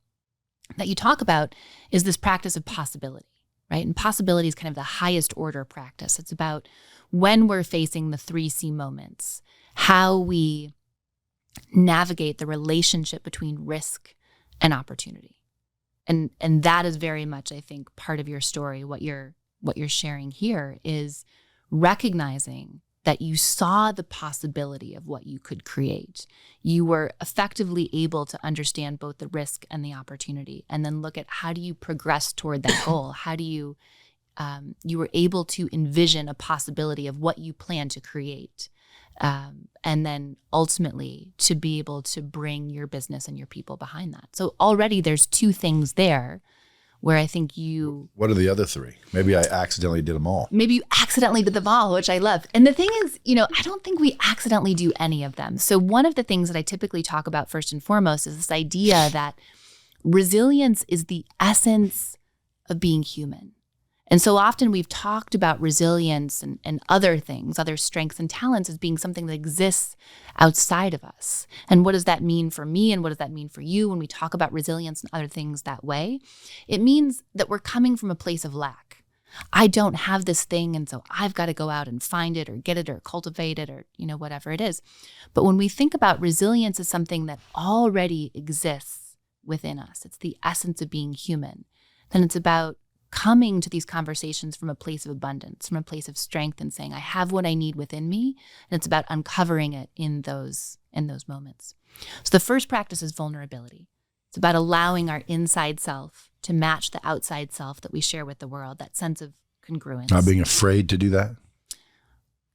Speaker 1: that you talk about is this practice of possibility, right? And possibility is kind of the highest order practice. It's about when we're facing the 3C moments, how we navigate the relationship between risk and opportunity. And that is very much, I think, part of your story. What you're sharing here is recognizing that you saw the possibility of what you could create. You were effectively able to understand both the risk and the opportunity, and then look at how do you progress toward that goal? How do you were able to envision a possibility of what you plan to create, and then ultimately to be able to bring your business and your people behind that. So already there's 2 things there where I think you...
Speaker 2: What are the other 3? Maybe I accidentally did them all.
Speaker 1: Maybe you accidentally did them all, which I love. And the thing is, I don't think we accidentally do any of them. So one of the things that I typically talk about first and foremost is this idea that resilience is the essence of being human. And so often we've talked about resilience and other things, other strengths and talents as being something that exists outside of us. And what does that mean for me? And what does that mean for you when we talk about resilience and other things that way? It means that we're coming from a place of lack. I don't have this thing, and so I've got to go out and find it or get it or cultivate it or, whatever it is. But when we think about resilience as something that already exists within us, it's the essence of being human, then it's about coming to these conversations from a place of abundance, from a place of strength, and saying, I have what I need within me. And it's about uncovering it in those moments. So the first practice is vulnerability. It's about allowing our inside self to match the outside self that we share with the world, that sense of congruence.
Speaker 2: Not being afraid to do that?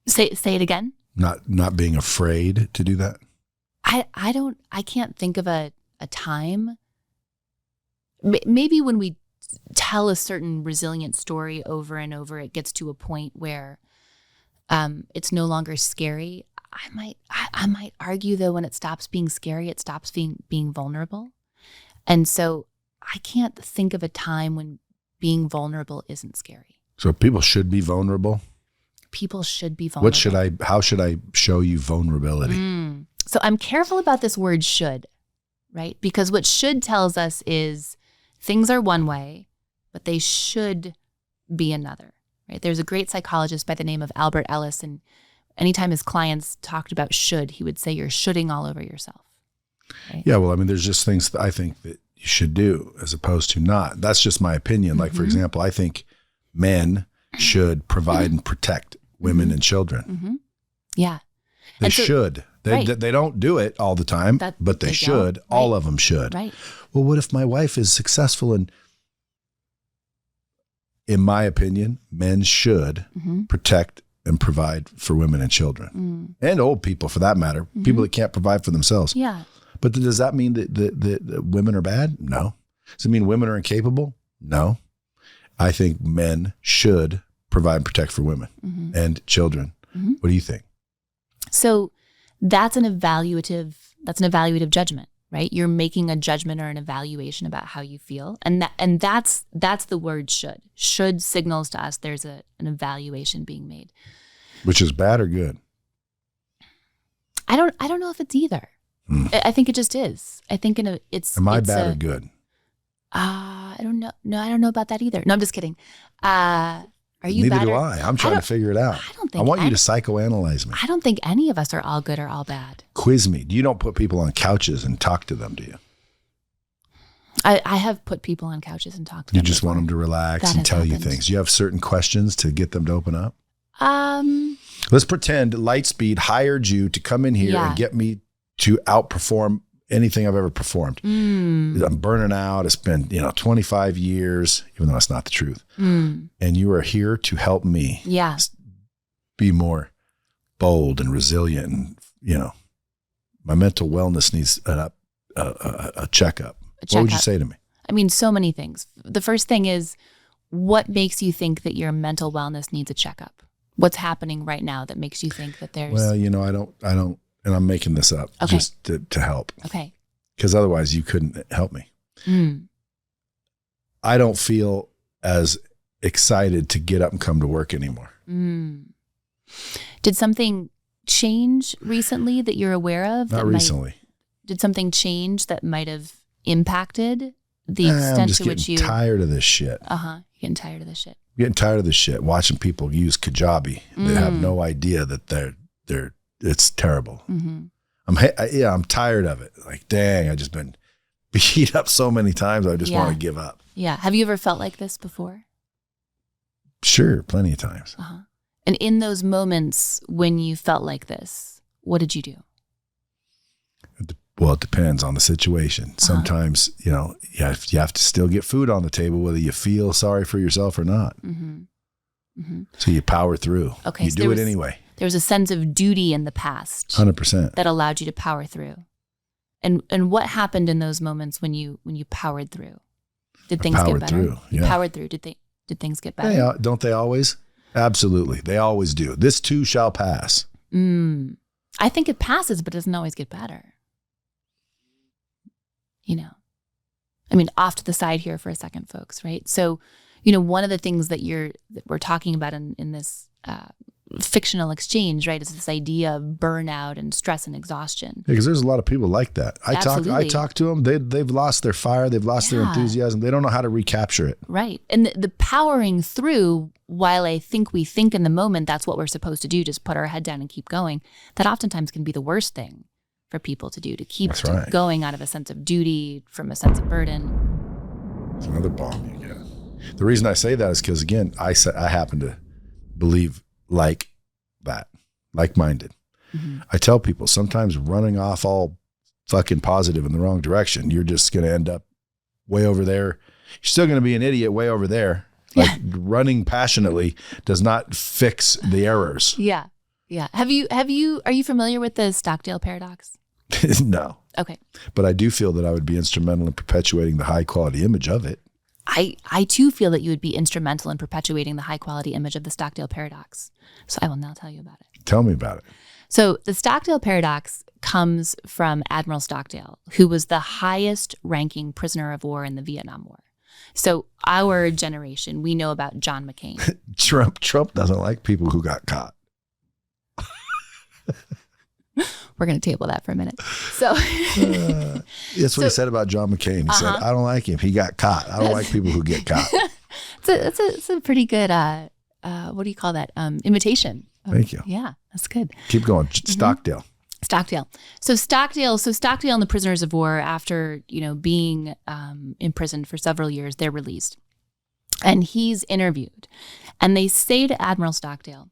Speaker 1: Say it again.
Speaker 2: Not being afraid to do that?
Speaker 1: I can't think of a time. Maybe when we tell a certain resilient story over and over, it gets to a point where it's no longer scary. I might argue, though, when it stops being scary, it stops being vulnerable. And so I can't think of a time when being vulnerable isn't scary.
Speaker 2: So people should be vulnerable?
Speaker 1: people should be vulnerable.
Speaker 2: How should I show you vulnerability?
Speaker 1: So I'm careful about this word should, right? Because what should tells us is things are one way, but they should be another, right? There's a great psychologist by the name of Albert Ellis, and anytime his clients talked about should, he would say you're shoulding all over yourself. Right?
Speaker 2: Yeah, well, I mean, there's just things that I think that you should do as opposed to not. That's just my opinion. Like, for example, I think men should provide and protect women and children.
Speaker 1: Yeah.
Speaker 2: They should. They don't do it all the time, but they should. All of them should.
Speaker 1: Right.
Speaker 2: Well, what if my wife is successful? And in my opinion, men should protect and provide for women and children and old people, for that matter, people that can't provide for themselves.
Speaker 1: Yeah.
Speaker 2: But does that mean that women are bad? No. Does it mean women are incapable? No. I think men should provide and protect for women and children. What do you think?
Speaker 1: So that's an evaluative judgment, right? You're making a judgment or an evaluation about how you feel. And that's the word should. Should signals to us there's an evaluation being made.
Speaker 2: Which is bad or good?
Speaker 1: I don't know if it's either. I think it just is. I think
Speaker 2: Am I bad or good?
Speaker 1: I don't know. No, I don't know about that either. No, I'm just kidding. Are you
Speaker 2: Neither
Speaker 1: bad?
Speaker 2: do I. I'm trying to figure it out. I want you to psychoanalyze me.
Speaker 1: I don't think any of us are all good or all bad.
Speaker 2: Quiz me. You don't put people on couches and talk to them, do you?
Speaker 1: I have put people on couches and talked to them.
Speaker 2: You just want them to relax and tell you things. You have certain questions to get them to open up? Let's pretend Lightspeed hired you to come in here and get me to outperform anything I've ever performed. I'm burning out. It's been 25 years, even though that's not the truth. And you are here to help me be more bold and resilient. And, my mental wellness needs a checkup. What would you say to me?
Speaker 1: I mean, so many things. The first thing is, what makes you think that your mental wellness needs a checkup? What's happening right now that makes you think that there's...
Speaker 2: Well, I don't, and I'm making this up just to help.
Speaker 1: Okay.
Speaker 2: Because otherwise you couldn't help me. I don't feel as excited to get up and come to work anymore.
Speaker 1: Did something change recently that you're aware of?
Speaker 2: Not recently.
Speaker 1: Did something change that might have impacted the extent to which you...
Speaker 2: I'm just getting tired of this shit.
Speaker 1: You're getting tired of this shit.
Speaker 2: Getting tired of this shit. Watching people use Kajabi. They have no idea that it's terrible. I'm tired of it. Like, dang, I've just been beat up so many times. I just want to give up.
Speaker 1: Yeah. Have you ever felt like this before?
Speaker 2: Sure. Plenty of times.
Speaker 1: And in those moments when you felt like this, what did you do?
Speaker 2: Well, it depends on the situation. Sometimes, you have to still get food on the table, whether you feel sorry for yourself or not. So you power through.
Speaker 1: Okay.
Speaker 2: You do it anyway.
Speaker 1: There was a sense of duty in the past.
Speaker 2: 100%.
Speaker 1: That allowed you to power through. And what happened in those moments when you powered through? Did things get better? You powered through. Did things get better?
Speaker 2: Yeah, don't they always? Absolutely. They always do. This too shall pass.
Speaker 1: I think it passes, but it doesn't always get better. I mean, off to the side here for a second, folks, right? So, one of the things that we're talking about in this fictional exchange, right, is this idea of burnout and stress and exhaustion.
Speaker 2: Yeah, because there's a lot of people like that. I talk to them. They've lost their fire. They've lost their enthusiasm. They don't know how to recapture it.
Speaker 1: Right. And the powering through, while I think we think in the moment that's what we're supposed to do, just put our head down and keep going, that oftentimes can be the worst thing for people to do, to keep going out of a sense of duty, from a sense of burden.
Speaker 2: It's another bomb you get. The reason I say that is because, again, I happen to believe like that, like-minded. I tell people sometimes running off all fucking positive in the wrong direction, you're just going to end up way over there. You're still going to be an idiot way over there. Like running passionately does not fix the errors.
Speaker 1: Yeah. Are you familiar with the Stockdale Paradox?
Speaker 2: No.
Speaker 1: Okay.
Speaker 2: But I do feel that I would be instrumental in perpetuating the high quality image of it.
Speaker 1: I too feel that you would be instrumental in perpetuating the high quality image of the Stockdale Paradox. So I will now tell you about it.
Speaker 2: Tell me about it.
Speaker 1: So the Stockdale Paradox comes from Admiral Stockdale, who was the highest ranking prisoner of war in the Vietnam War. So our generation, we know about John McCain.
Speaker 2: Trump doesn't like people who got caught.
Speaker 1: We're going to table that for a minute. So
Speaker 2: that's what he said about John McCain. He said, I don't like him. He got caught. I don't like people who get caught.
Speaker 1: It's a pretty good, what do you call that? Imitation.
Speaker 2: Thank you.
Speaker 1: Yeah, that's good.
Speaker 2: Keep going. Stockdale.
Speaker 1: So Stockdale and the prisoners of war, after, being imprisoned for several years, they're released. And he's interviewed. And they say to Admiral Stockdale,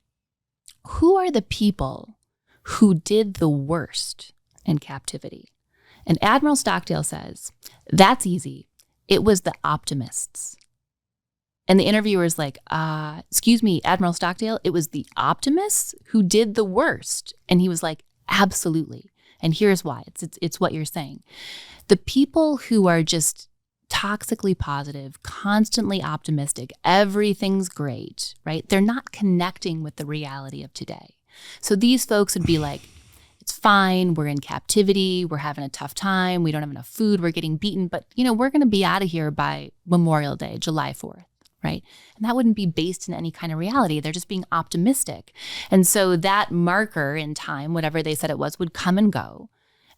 Speaker 1: who are the people who did the worst in captivity? And Admiral Stockdale says, that's easy. It was the optimists. And the interviewer's like, excuse me, Admiral Stockdale, it was the optimists who did the worst. And he was like, absolutely. And here's why. It's what you're saying. The people who are just toxically positive, constantly optimistic, everything's great, right? They're not connecting with the reality of today. So these folks would be like, it's fine. We're in captivity. We're having a tough time. We don't have enough food. We're getting beaten. But, we're going to be out of here by Memorial Day, July 4th, right? And that wouldn't be based in any kind of reality. They're just being optimistic. And so that marker in time, whatever they said it was, would come and go.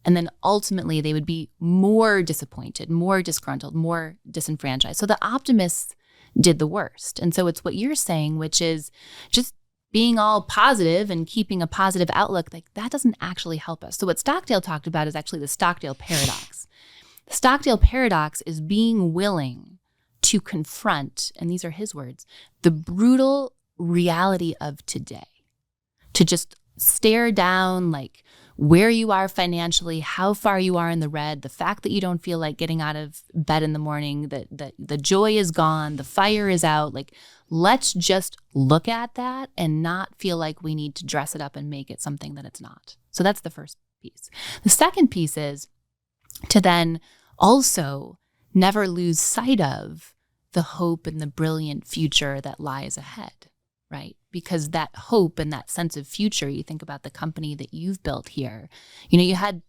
Speaker 1: And then ultimately they would be more disappointed, more disgruntled, more disenfranchised. So the optimists did the worst. And so it's what you're saying, which is just being all positive and keeping a positive outlook, like that doesn't actually help us. So what Stockdale talked about is actually the Stockdale Paradox. The Stockdale Paradox is being willing to confront, and these are his words, the brutal reality of today. To just stare down like where you are financially, how far you are in the red, the fact that you don't feel like getting out of bed in the morning, that the joy is gone, the fire is out. Like, let's just look at that and not feel like we need to dress it up and make it something that it's not. So that's the first piece. The second piece is to then also never lose sight of the hope and the brilliant future that lies ahead, right? Because that hope and that sense of future, you think about the company that you've built here, you had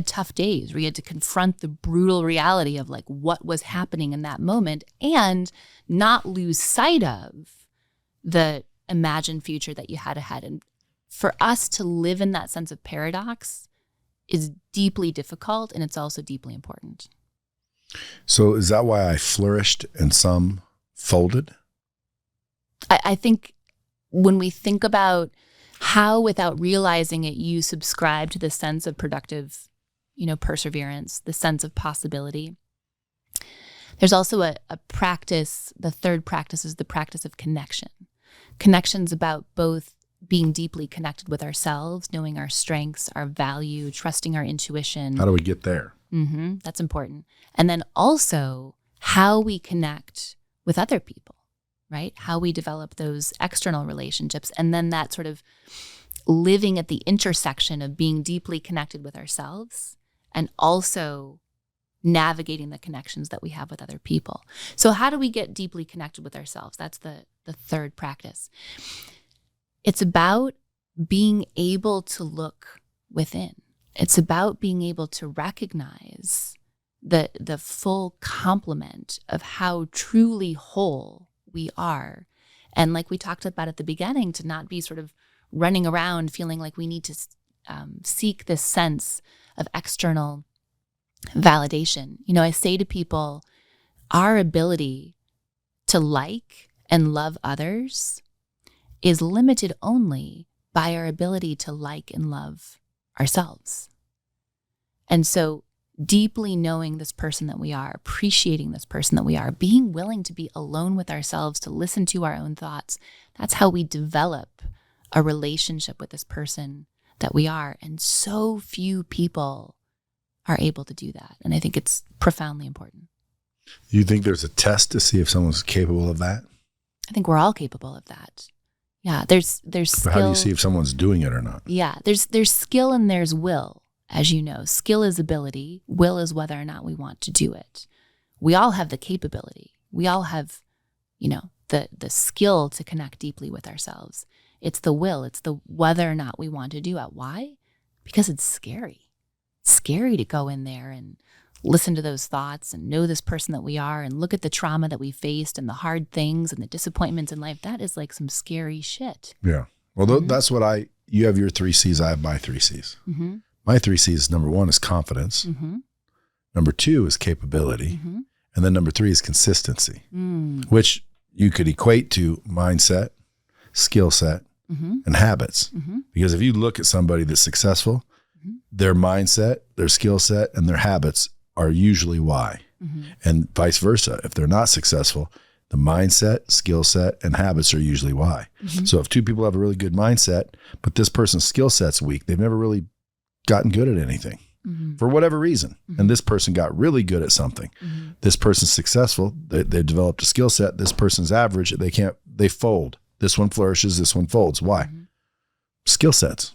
Speaker 1: tough days where you had to confront the brutal reality of like what was happening in that moment and not lose sight of the imagined future that you had ahead. And for us to live in that sense of paradox is deeply difficult, and it's also deeply important.
Speaker 2: So is that why I flourished and some folded?
Speaker 1: I think when we think about how, without realizing it, you subscribe to the sense of productive, perseverance, the sense of possibility. There's also a practice. The third practice is the practice of connection. Connection's about both being deeply connected with ourselves, knowing our strengths, our value, trusting our intuition.
Speaker 2: How do we get there?
Speaker 1: That's important. And then also how we connect with other people, right? How we develop those external relationships. And then that sort of living at the intersection of being deeply connected with ourselves and also navigating the connections that we have with other people. So how do we get deeply connected with ourselves? That's the third practice. It's about being able to look within. It's about being able to recognize the full complement of how truly whole we are. And like we talked about at the beginning, to not be sort of running around feeling like we need to seek this sense of external validation. I say to people, our ability to like and love others is limited only by our ability to like and love ourselves. And so deeply knowing this person that we are, appreciating this person that we are, being willing to be alone with ourselves, to listen to our own thoughts, that's how we develop a relationship with this person that we are. And so few people are able to do that. And I think it's profoundly important.
Speaker 2: You think there's a test to see if someone's capable of that?
Speaker 1: I think we're all capable of that. Yeah, there's skill.
Speaker 2: But how do you see if someone's doing it or not?
Speaker 1: Yeah, there's skill and there's will, as you know. Skill is ability. Will is whether or not we want to do it. We all have the capability. We all have, the skill to connect deeply with ourselves. It's the will. It's the whether or not we want to do it. Why? Because it's scary. It's scary to go in there and listen to those thoughts and know this person that we are and look at the trauma that we faced and the hard things and the disappointments in life, that is like some scary shit.
Speaker 2: Yeah. Well, that's what you have your 3 C's, I have my 3 C's.
Speaker 1: Mm-hmm.
Speaker 2: My 3 C's, number 1 is confidence.
Speaker 1: Mm-hmm.
Speaker 2: Number 2 is capability.
Speaker 1: Mm-hmm.
Speaker 2: And then number 3 is consistency, which you could equate to mindset, skill set, and habits.
Speaker 1: Mm-hmm.
Speaker 2: Because if you look at somebody that's successful, their mindset, their skill set, and their habits are usually why.
Speaker 1: Mm-hmm.
Speaker 2: And vice versa. If they're not successful, the mindset, skill set, and habits are usually why.
Speaker 1: Mm-hmm.
Speaker 2: So if 2 people have a really good mindset, but this person's skill set's weak, they've never really gotten good at anything for whatever reason. And this person got really good at something. This person's successful. They developed a skill set. This person's average. They fold. This one flourishes. This one folds. Why? Skill sets.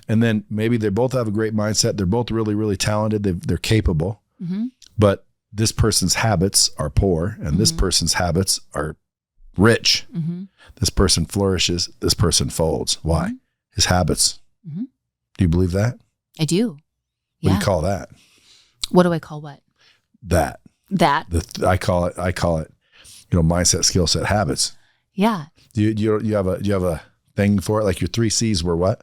Speaker 2: And then maybe they both have a great mindset. They're both really, really talented. They're capable, but this person's habits are poor and this person's habits are rich. This person flourishes. This person folds. Why? His habits. Do you believe that?
Speaker 1: I do.
Speaker 2: What
Speaker 1: Yeah.
Speaker 2: do you call that?
Speaker 1: What do I call what?
Speaker 2: That. I call it, mindset, skill set, habits.
Speaker 1: Yeah.
Speaker 2: Do you have a thing for it? Like your 3 C's were what?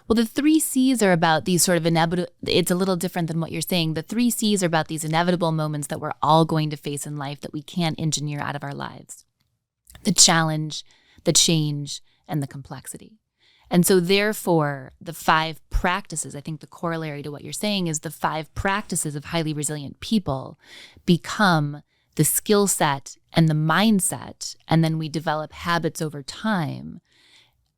Speaker 1: Well, the 3 C's are about these sort of inevitable, it's a little different than what you're saying. The 3 C's are about these inevitable moments that we're all going to face in life that we can't engineer out of our lives. The challenge, the change, and the complexity. And so therefore, the 5 practices, I think the corollary to what you're saying is the 5 practices of highly resilient people become the skill set and the mindset, and then we develop habits over time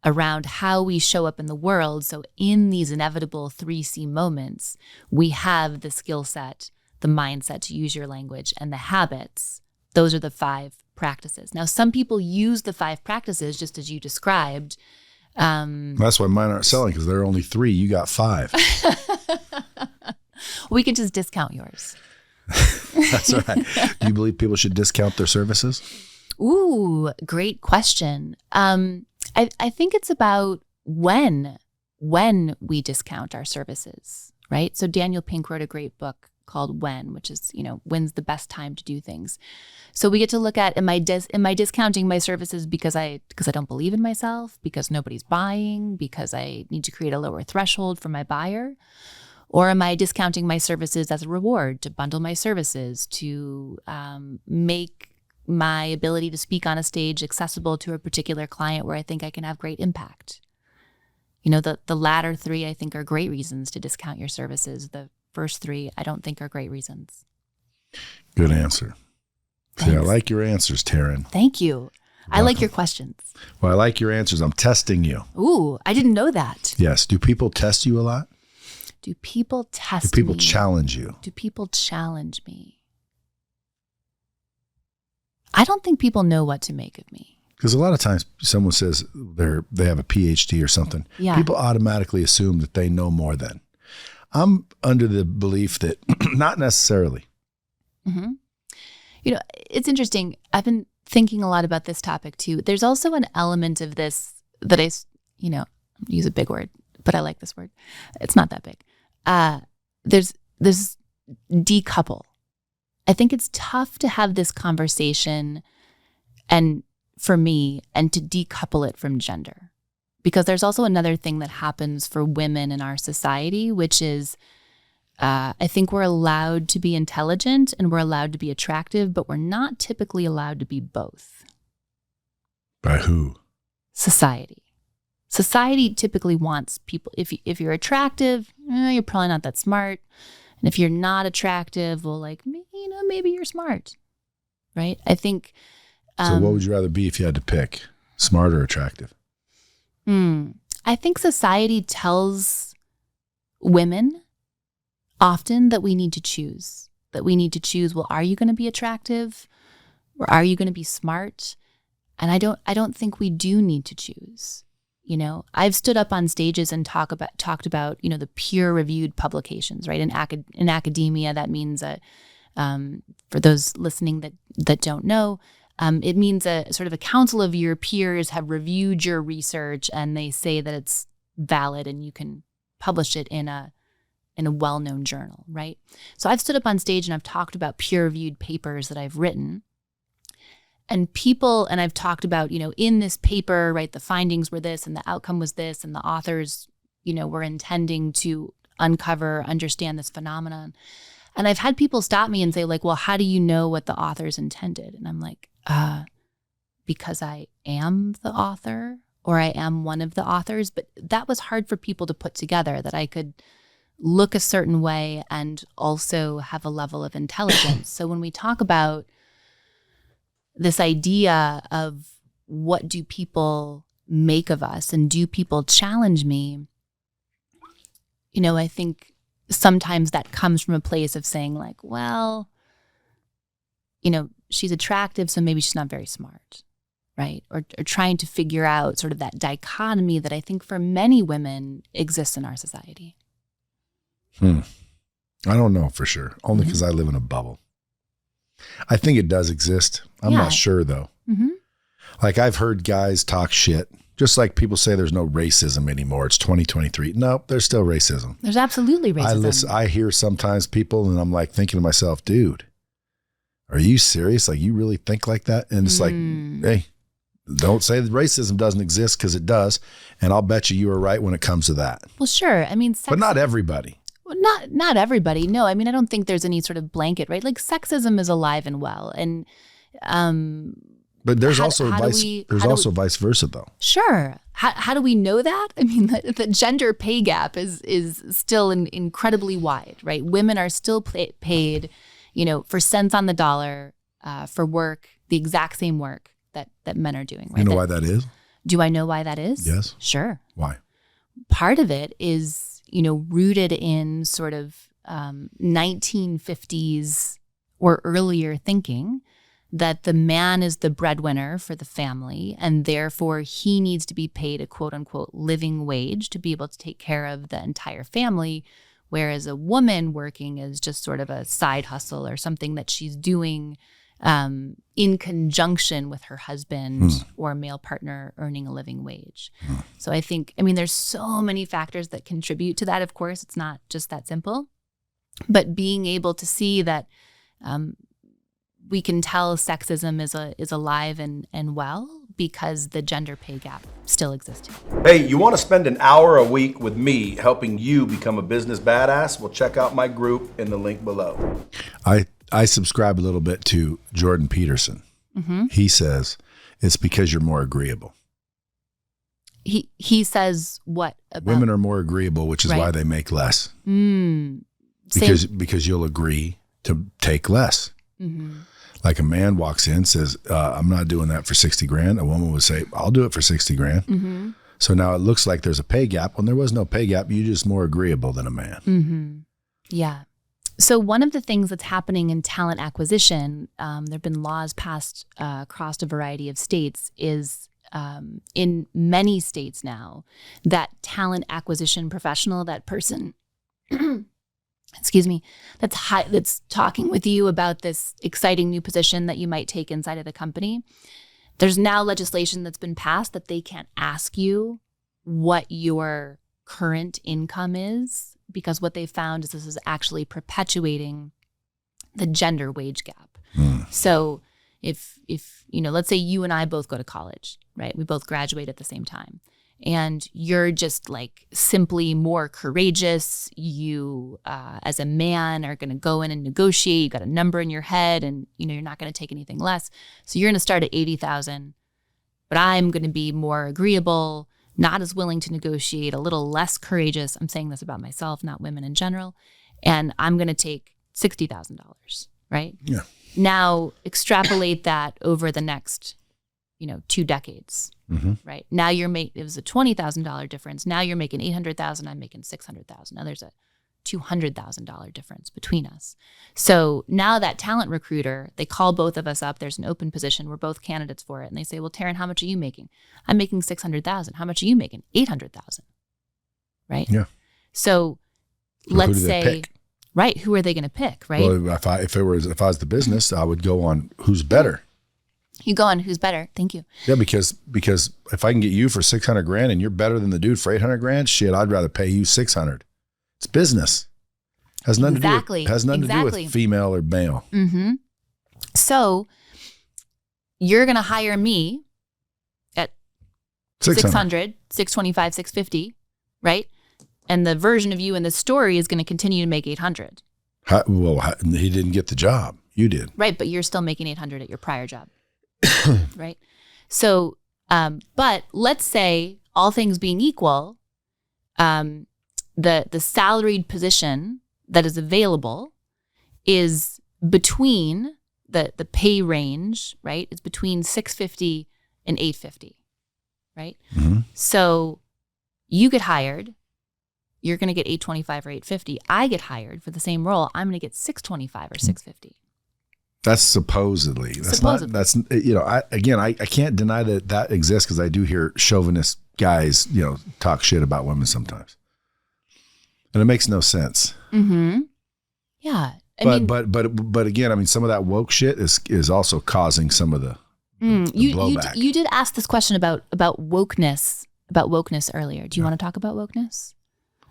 Speaker 1: around how we show up in the world. So in these inevitable 3C moments, we have the skill set, the mindset, to use your language, and the habits. Those are the 5 practices. Now, some people use the 5 practices just as you described.
Speaker 2: That's why mine aren't selling, because there are only 3. You got 5.
Speaker 1: We can just discount yours.
Speaker 2: That's all right. Do you believe people should discount their services?
Speaker 1: Ooh, great question. I think it's about when we discount our services, right? So Daniel Pink wrote a great book called When, which is, when's the best time to do things. So we get to look at, am I discounting my services because I don't believe in myself, because nobody's buying, because I need to create a lower threshold for my buyer? Or am I discounting my services as a reward, to bundle my services, to make my ability to speak on a stage accessible to a particular client where I think I can have great impact? The latter 3, I think, are great reasons to discount your services. The first 3, I don't think are great reasons.
Speaker 2: Good answer. See, I like your answers, Taryn.
Speaker 1: Thank you. I like your questions.
Speaker 2: Well, I like your answers. I'm testing you.
Speaker 1: Ooh, I didn't know that.
Speaker 2: Yes. Do people test you a lot?
Speaker 1: Do people test me?
Speaker 2: Do people challenge you?
Speaker 1: Do people challenge me? I don't think people know what to make of me.
Speaker 2: Because a lot of times someone says they have a PhD or something.
Speaker 1: Yeah.
Speaker 2: People automatically assume that they know more than. I'm under the belief that not necessarily.
Speaker 1: Mm-hmm. It's interesting. I've been thinking a lot about this topic too. There's also an element of this that I use a big word, but I like this word. It's not that big. There's decouple. I think it's tough to have this conversation, and for me, and to decouple it from gender. Because there's also another thing that happens for women in our society, which is I think we're allowed to be intelligent and we're allowed to be attractive, but we're not typically allowed to be both.
Speaker 2: By who?
Speaker 1: Society. Society typically wants people, if you're attractive, you're probably not that smart. And if you're not attractive, well, maybe you're smart, right? I think.
Speaker 2: So what would you rather be if you had to pick, smart or attractive?
Speaker 1: I think society tells women often that we need to choose. Well, are you going to be attractive or are you going to be smart? And I don't think we do need to choose. I've stood up on stages and talked about the peer-reviewed publications, right? In academia, that means for those listening that don't know, it means a sort of a council of your peers have reviewed your research and they say that it's valid and you can publish it in a in a well-known journal, right? So I've stood up on stage and I've talked about peer-reviewed papers that I've written. And I've talked about, in this paper, right, the findings were this and the outcome was this, and the authors, were intending to understand this phenomenon. And I've had people stop me and say, like, well, how do you know what the authors intended? And I'm like, because I am the author, or I am one of the authors. But that was hard for people to put together, that I could look a certain way and also have a level of intelligence. So when we talk about this idea of what do people make of us and do people challenge me, I think sometimes that comes from a place of saying like, well, she's attractive, so maybe she's not very smart, right? Or trying to figure out sort of that dichotomy that I think for many women exists in our society.
Speaker 2: I don't know for sure, only because I live in a bubble. I think it does exist. I'm not sure though. Mm-hmm. Like I've heard guys talk shit, just like people say there's no racism anymore. It's 2023. No, there's still racism.
Speaker 1: There's absolutely racism.
Speaker 2: I hear sometimes people and I'm like thinking to myself, dude, are you serious? Like you really think like that? And it's like, hey, don't say that racism doesn't exist, because it does. And I'll bet you are right when it comes to that.
Speaker 1: Well, sure. I mean,
Speaker 2: but not everybody.
Speaker 1: Well, not everybody. No, I mean, I don't think there's any sort of blanket, right? Like sexism is alive and well. And,
Speaker 2: but there's also vice versa though.
Speaker 1: Sure. How do we know that? I mean, the gender pay gap is still incredibly wide, right? Women are still paid, for cents on the dollar, for work, the exact same work that men are doing, right?
Speaker 2: You know why that is?
Speaker 1: Do I know why that is?
Speaker 2: Yes.
Speaker 1: Sure.
Speaker 2: Why?
Speaker 1: Part of it is, rooted in sort of 1950s or earlier thinking that the man is the breadwinner for the family, and therefore he needs to be paid a quote unquote living wage to be able to take care of the entire family, whereas a woman working is just sort of a side hustle or something that she's doing in conjunction with her husband or male partner earning a living wage. So I think, there's so many factors that contribute to that. Of course, it's not just that simple, but being able to see that we can tell sexism is alive and well because the gender pay gap still exists.
Speaker 3: Hey, you want to spend an hour a week with me helping you become a business badass? Well, check out my group in the link below.
Speaker 2: I subscribe a little bit to Jordan Peterson. Mm-hmm. He says it's because you're more agreeable.
Speaker 1: He says what about
Speaker 2: women are more agreeable, which is why they make less. Because you'll agree to take less. Mm-hmm. Like a man walks in, says, I'm not doing that for 60 grand. A woman would say, I'll do it for 60 grand. Mm-hmm. So now it looks like there's a pay gap. When there was no pay gap, you're just more agreeable than a man.
Speaker 1: Mm-hmm. Yeah. So one of the things that's happening in talent acquisition, there have been laws passed across a variety of states, is in many states now, that talent acquisition professional, that person, excuse me, that's talking with you about this exciting new position that you might take inside of the company. There's now legislation that's been passed that they can't ask you what your current income is, because what they found is this is actually perpetuating the gender wage gap. So if let's say you and I both go to college, right? We both graduate at the same time. And you're just like simply more courageous. You, as a man, are going to go in and negotiate. You got a number in your head, and you're not going to take anything less. So you're going to start at 80,000, but I'm going to be more agreeable, not as willing to negotiate, a little less courageous. I'm saying this about myself, not women in general. And I'm going to take $60,000, right?
Speaker 2: Yeah.
Speaker 1: Now extrapolate that over the next, 2 decades. Mm-hmm. Right. Now it was a $20,000 difference. Now you're making $800,000. I'm making $600,000. Now there's a $200,000 difference between us. So now that talent recruiter, they call both of us up. There's an open position. We're both candidates for it. And they say, well, Taryn, how much are you making? I'm making $600,000. How much are you making? $800,000. Right.
Speaker 2: Yeah.
Speaker 1: So let's say, right. Who are they going to pick? Right.
Speaker 2: Well, if I was the business, I would go on who's better.
Speaker 1: You go on who's better. Thank you.
Speaker 2: Yeah, because if I can get you for 600 grand and you're better than the dude for 800 grand, shit, I'd rather pay you 600. It's business. Has nothing
Speaker 1: Exactly.
Speaker 2: to do with, has nothing to do
Speaker 1: Exactly.
Speaker 2: with female or male.
Speaker 1: Mm-hmm. So you're going to hire me at 600, 625, 650, right? And the version of you in the story is going to continue to make 800.
Speaker 2: He didn't get the job. You did.
Speaker 1: Right, but you're still making 800 at your prior job. Right? So, but let's say all things being equal, the salaried position that is available is between the pay range, right? It's between 650 and 850, right?
Speaker 2: Mm-hmm.
Speaker 1: So you get hired, you're going to get 825 or 850. I get hired for the same role, I'm going to get 625 or 650.
Speaker 2: That's supposedly. That's you know, I can't deny that exists because I do hear chauvinist guys, you know, talk shit about women sometimes. And it makes no sense.
Speaker 1: Mm-hmm. Yeah.
Speaker 2: But again, I mean, some of that woke shit is also causing some of the blowback.
Speaker 1: You did ask this question about wokeness earlier. Do you want to talk about wokeness?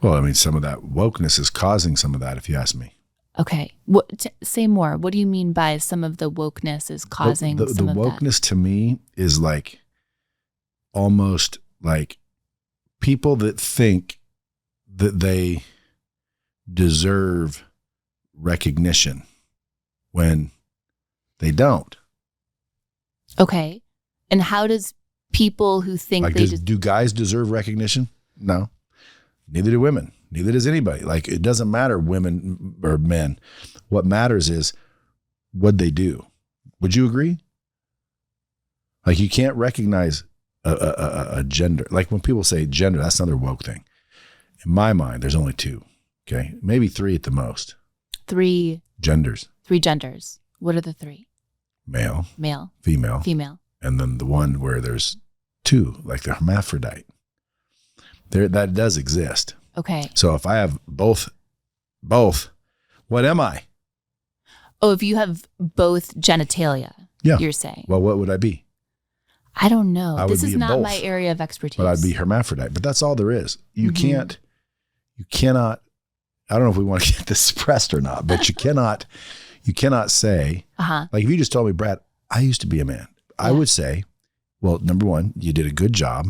Speaker 2: Well, I mean, some of that wokeness is causing some of that, if you ask me.
Speaker 1: Okay. Say more. What do you mean by some of the wokeness is causing
Speaker 2: the
Speaker 1: some of that?
Speaker 2: The wokeness to me is like almost like people that think that they deserve recognition when they don't.
Speaker 1: Okay. And how does people who think
Speaker 2: like do guys deserve recognition? No. Neither do women. Neither does anybody. Like, it doesn't matter women or men. What matters is what they do. Would you agree? Like, you can't recognize a gender. Like, when people say gender, that's another woke thing. In my mind, there's only two. Okay. Maybe three at the most.
Speaker 1: Three
Speaker 2: genders.
Speaker 1: What are the three?
Speaker 2: Male,
Speaker 1: female.
Speaker 2: And then the one where there's two, like the hermaphrodite. That does exist.
Speaker 1: Okay.
Speaker 2: So if I have both, what am I?
Speaker 1: Oh, if you have both genitalia, you're saying.
Speaker 2: Well, what would I be?
Speaker 1: I don't know. This is not
Speaker 2: both,
Speaker 1: my area of expertise.
Speaker 2: But I'd be hermaphrodite. But that's all there is. You cannot, I don't know if we want to get this suppressed or not, but you cannot say, like if you just told me, Brad, I used to be a man. Yeah. I would say, well, number one, you did a good job,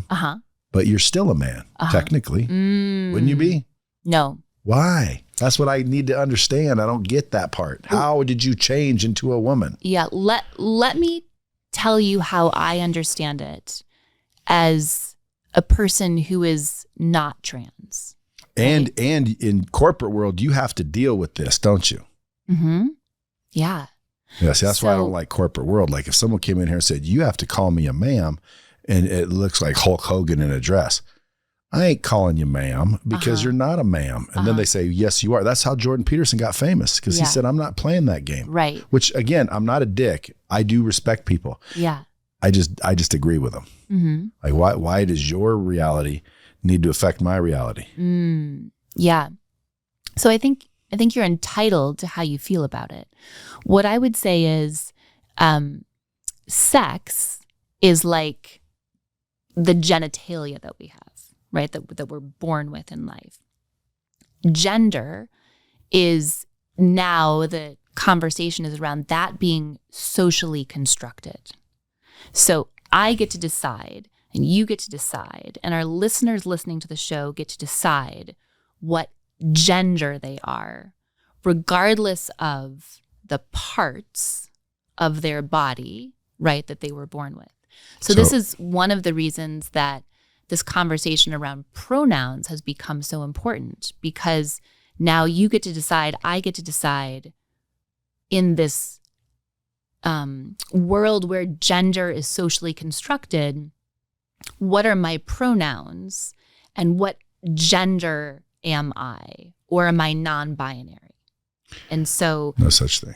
Speaker 2: but you're still a man, technically. Wouldn't you be?
Speaker 1: No.
Speaker 2: Why? That's what I need to understand. I don't get that part. How did you change into a woman?
Speaker 1: Yeah. Let me tell you how I understand it as a person who is not trans.
Speaker 2: And in corporate world, you have to deal with this, don't you?
Speaker 1: Mm-hmm. Yeah.
Speaker 2: Yes, that's why I don't like corporate world. Like if someone came in here and said, you have to call me a ma'am, and it looks like Hulk Hogan in a dress. I ain't calling you ma'am because you're not a ma'am. And then they say, yes, you are. That's how Jordan Peterson got famous because he said, I'm not playing that game.
Speaker 1: Right.
Speaker 2: Which again, I'm not a dick. I do respect people.
Speaker 1: Yeah.
Speaker 2: I just agree with them. Mm-hmm. Like why does your reality need to affect my reality?
Speaker 1: Yeah. So I think you're entitled to how you feel about it. What I would say is sex is like the genitalia that we have, right? That we're born with in life. Gender is now the conversation is around that being socially constructed. So I get to decide and you get to decide and our listeners listening to the show get to decide what gender they are, regardless of the parts of their body, right, that they were born with. So this is one of the reasons that this conversation around pronouns has become so important, because now you get to decide, I get to decide in this world where gender is socially constructed, what are my pronouns and what gender am I, or am I non-binary? And so
Speaker 2: no such thing.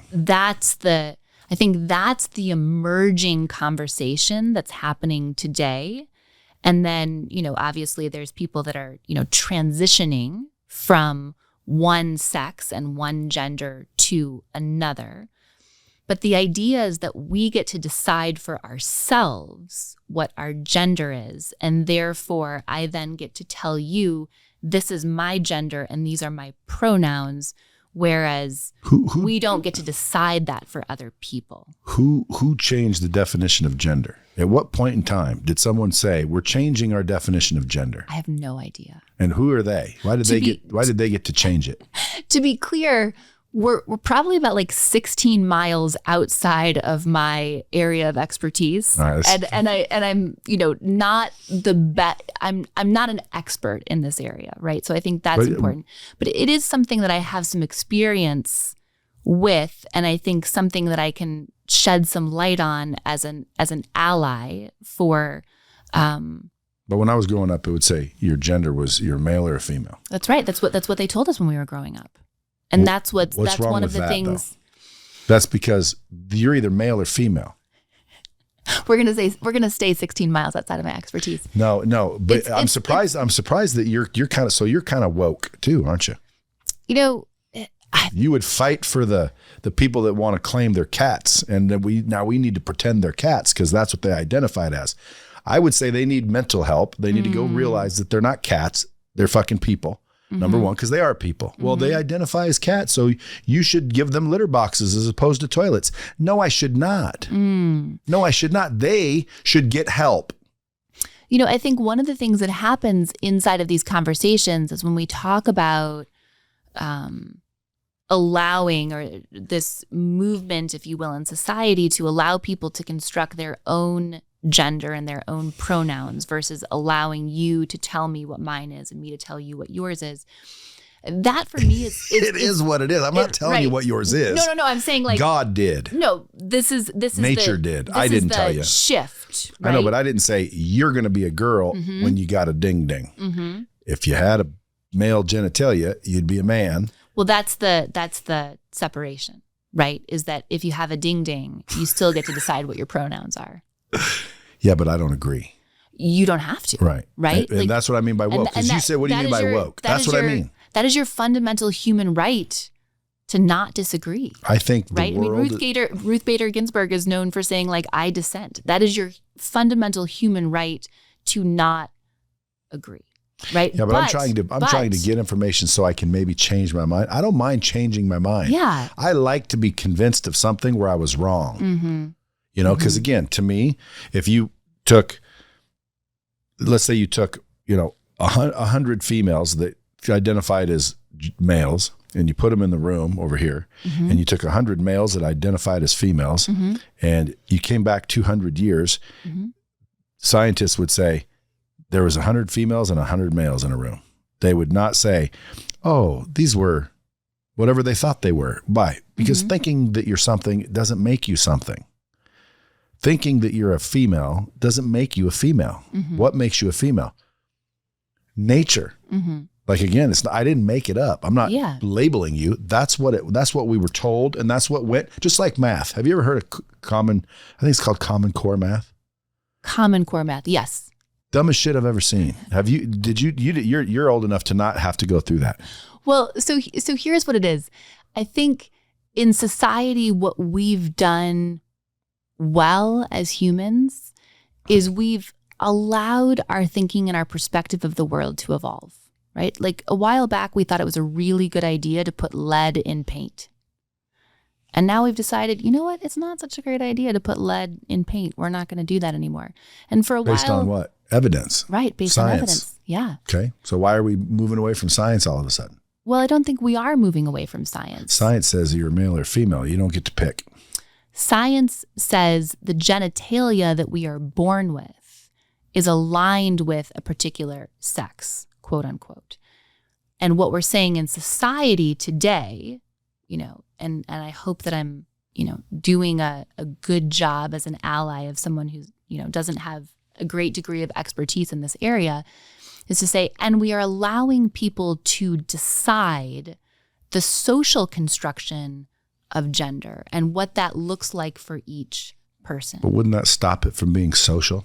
Speaker 1: I think that's the emerging conversation that's happening today. And then, obviously there's people that are, transitioning from one sex and one gender to another. But the idea is that we get to decide for ourselves what our gender is. And therefore, I then get to tell you, this is my gender and these are my pronouns, Whereas we don't get to decide that for other people.
Speaker 2: Who changed the definition of gender? At what point in time did someone say we're changing our definition of gender?
Speaker 1: I have no idea.
Speaker 2: And who are they? Why did they get to change it?
Speaker 1: To be clear, we're probably about like 16 miles outside of my area of expertise.
Speaker 2: All right,
Speaker 1: and I'm not the best. I'm not an expert in this area, right? So I think that's important. But it is something that I have some experience with, and I think something that I can shed some light on as an ally for.
Speaker 2: But when I was growing up, it would say your gender was you're male or a female.
Speaker 1: That's right. That's what they told us when we were growing up. And that's one of the things.
Speaker 2: Though? That's because you're either male or female.
Speaker 1: We're gonna stay 16 miles outside of my expertise.
Speaker 2: No, but I'm surprised that you're kind of woke too, aren't you? You would fight for the people that want to claim they're cats, and that we need to pretend they're cats because that's what they identified as. I would say they need mental help. They need to go realize that they're not cats; they're fucking people. Number one, because they are people. Well, they identify as cats, so you should give them litter boxes as opposed to toilets. No, I should not. No, I should not. They should get help.
Speaker 1: I think one of the things that happens inside of these conversations is when we talk about allowing, or this movement, if you will, in society to allow people to construct their own gender and their own pronouns versus allowing you to tell me what mine is and me to tell you what yours is. That for me is
Speaker 2: it is what it is. I'm not telling you what yours is.
Speaker 1: No. I'm saying like
Speaker 2: God did.
Speaker 1: No, this is
Speaker 2: nature did. I didn't tell you.
Speaker 1: Shift. Right?
Speaker 2: I know, but I didn't say you're going to be a girl when you got a ding ding. If you had a male genitalia, you'd be a man.
Speaker 1: Well, that's the separation, right? Is that if you have a ding ding, you still get to decide what your pronouns are.
Speaker 2: Yeah, but I don't agree.
Speaker 1: You don't have to.
Speaker 2: Right.
Speaker 1: Right?
Speaker 2: And that's what I mean by woke. Because you said, what do you mean by woke? That's what I mean.
Speaker 1: That is your fundamental human right to not disagree.
Speaker 2: I think
Speaker 1: right? Ruth Bader Ginsburg is known for saying, like, I dissent. That is your fundamental human right to not agree. Right.
Speaker 2: Yeah, but I'm trying to get information so I can maybe change my mind. I don't mind changing my mind.
Speaker 1: Yeah.
Speaker 2: I like to be convinced of something where I was wrong. Because again, to me, if you took, let's say you took, 100 females that identified as males, and you put them in the room over here, and you took 100 males that identified as females, and you came back 200 years, scientists would say there was 100 females and 100 males in a room. They would not say, oh, these were whatever they thought they were. Why? Because thinking that you're something doesn't make you something. Thinking that you're a female doesn't make you a female. What makes you a female? Nature. Like, again, I didn't make it up. I'm not labeling you. That's what we were told, and that's what went, just like math. Have you ever heard of I think it's called Common Core math?
Speaker 1: Common Core math, yes.
Speaker 2: Dumbest shit I've ever seen. You're old enough to not have to go through that.
Speaker 1: Well, so here's what it is. I think in society, what we've done well as humans is we've allowed our thinking and our perspective of the world to evolve, right? Like a while back, we thought it was a really good idea to put lead in paint. And now we've decided, you know what? It's not such a great idea to put lead in paint. We're not going to do that anymore. And for a while.
Speaker 2: Based on what? Evidence.
Speaker 1: Right. Based on evidence. Yeah.
Speaker 2: Okay. So why are we moving away from science all of a sudden?
Speaker 1: Well, I don't think we are moving away from science.
Speaker 2: Science says you're male or female. You don't get to pick.
Speaker 1: Science says the genitalia that we are born with is aligned with a particular sex, quote unquote. And what we're saying in society today, and I hope that I'm, doing a good job as an ally of someone who's, doesn't have a great degree of expertise in this area, is to say, and we are allowing people to decide the social construction of gender and what that looks like for each person.
Speaker 2: But wouldn't that stop it from being social?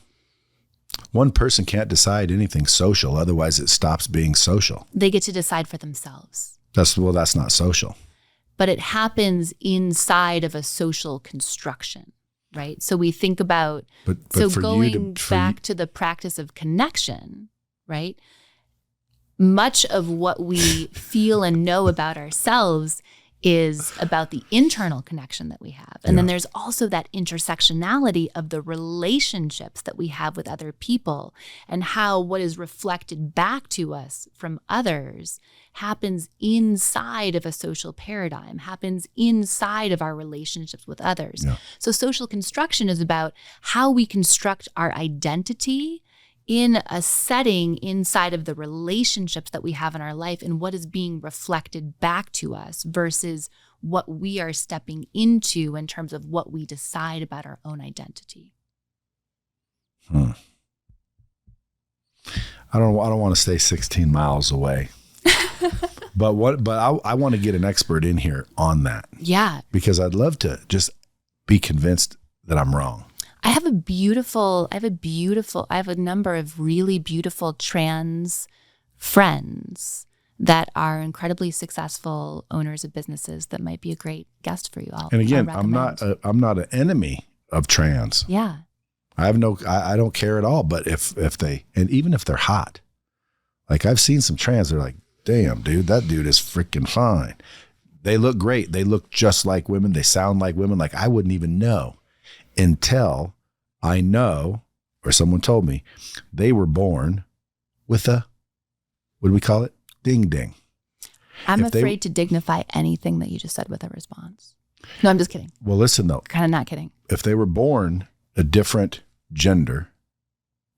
Speaker 2: One person can't decide anything social, otherwise it stops being social.
Speaker 1: They get to decide for themselves.
Speaker 2: That's not social.
Speaker 1: But it happens inside of a social construction, right? So we think about, going back to the practice of connection, right? Much of what we feel and know about ourselves is about the internal connection that we have. And then there's also that intersectionality of the relationships that we have with other people and how what is reflected back to us from others happens inside of a social paradigm, happens inside of our relationships with others.
Speaker 2: Yeah.
Speaker 1: So social construction is about how we construct our identity in a setting inside of the relationships that we have in our life and what is being reflected back to us versus what we are stepping into in terms of what we decide about our own identity.
Speaker 2: I don't want to stay 16 miles away. But I want to get an expert in here on that.
Speaker 1: Yeah.
Speaker 2: Because I'd love to just be convinced that I'm wrong.
Speaker 1: I have a number of really beautiful trans friends that are incredibly successful owners of businesses that might be a great guest for you all.
Speaker 2: And again, I'm not an enemy of trans.
Speaker 1: Yeah.
Speaker 2: I don't care at all. But if they, and even if they're hot, like I've seen some trans, they're like, damn, dude, that dude is freaking fine. They look great. They look just like women. They sound like women. Like I wouldn't even know until I know, or someone told me, they were born with a, what do we call it? Ding ding.
Speaker 1: I'm afraid to dignify anything that you just said with a response. No, I'm just kidding.
Speaker 2: Well, listen though.
Speaker 1: Kind of not kidding.
Speaker 2: If they were born a different gender,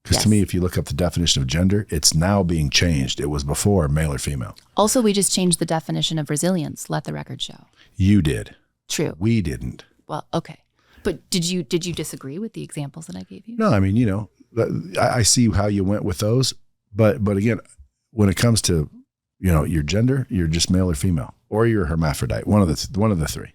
Speaker 2: because
Speaker 1: Yes.
Speaker 2: to me, if you look up the definition of gender, it's now being changed. It was before male or female.
Speaker 1: Also, we just changed the definition of resilience. Let the record show.
Speaker 2: You did.
Speaker 1: True.
Speaker 2: We didn't.
Speaker 1: Well, okay. But did you disagree with the examples that I gave you?
Speaker 2: No, I mean, I see how you went with those, but again, when it comes to, your gender, you're just male or female, or you're a hermaphrodite. One of the three.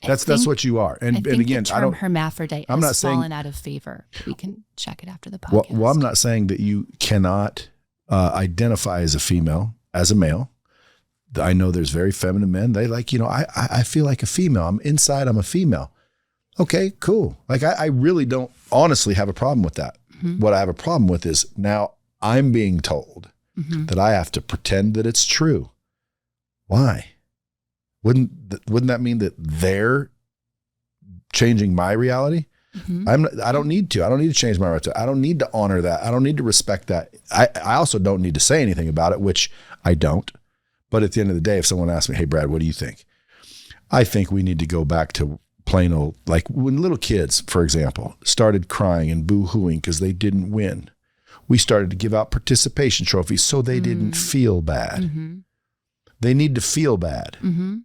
Speaker 2: That's what you are. And again,
Speaker 1: the term hermaphrodite
Speaker 2: I'm
Speaker 1: has
Speaker 2: not saying,
Speaker 1: fallen out of favor. We can check it after the podcast.
Speaker 2: Well, I'm not saying that you cannot identify as a female, as a male. I know there's very feminine men. They like, I feel like a female. I'm inside. I'm a female. Okay, cool. Like I really don't honestly have a problem with that. Mm-hmm. What I have a problem with is now I'm being told that I have to pretend that it's true. Why? Wouldn't that mean that they're changing my reality? Mm-hmm. I don't need to. I don't need to change my reality. I don't need to honor that. I don't need to respect that. I also don't need to say anything about it, which I don't. But at the end of the day, if someone asks me, hey, Brad, what do you think? I think we need to go back to plain old, like when little kids, for example, started crying and boo-hooing because they didn't win. We started to give out participation trophies so they didn't feel bad. Mm-hmm. They need to feel bad.
Speaker 1: Mm-hmm.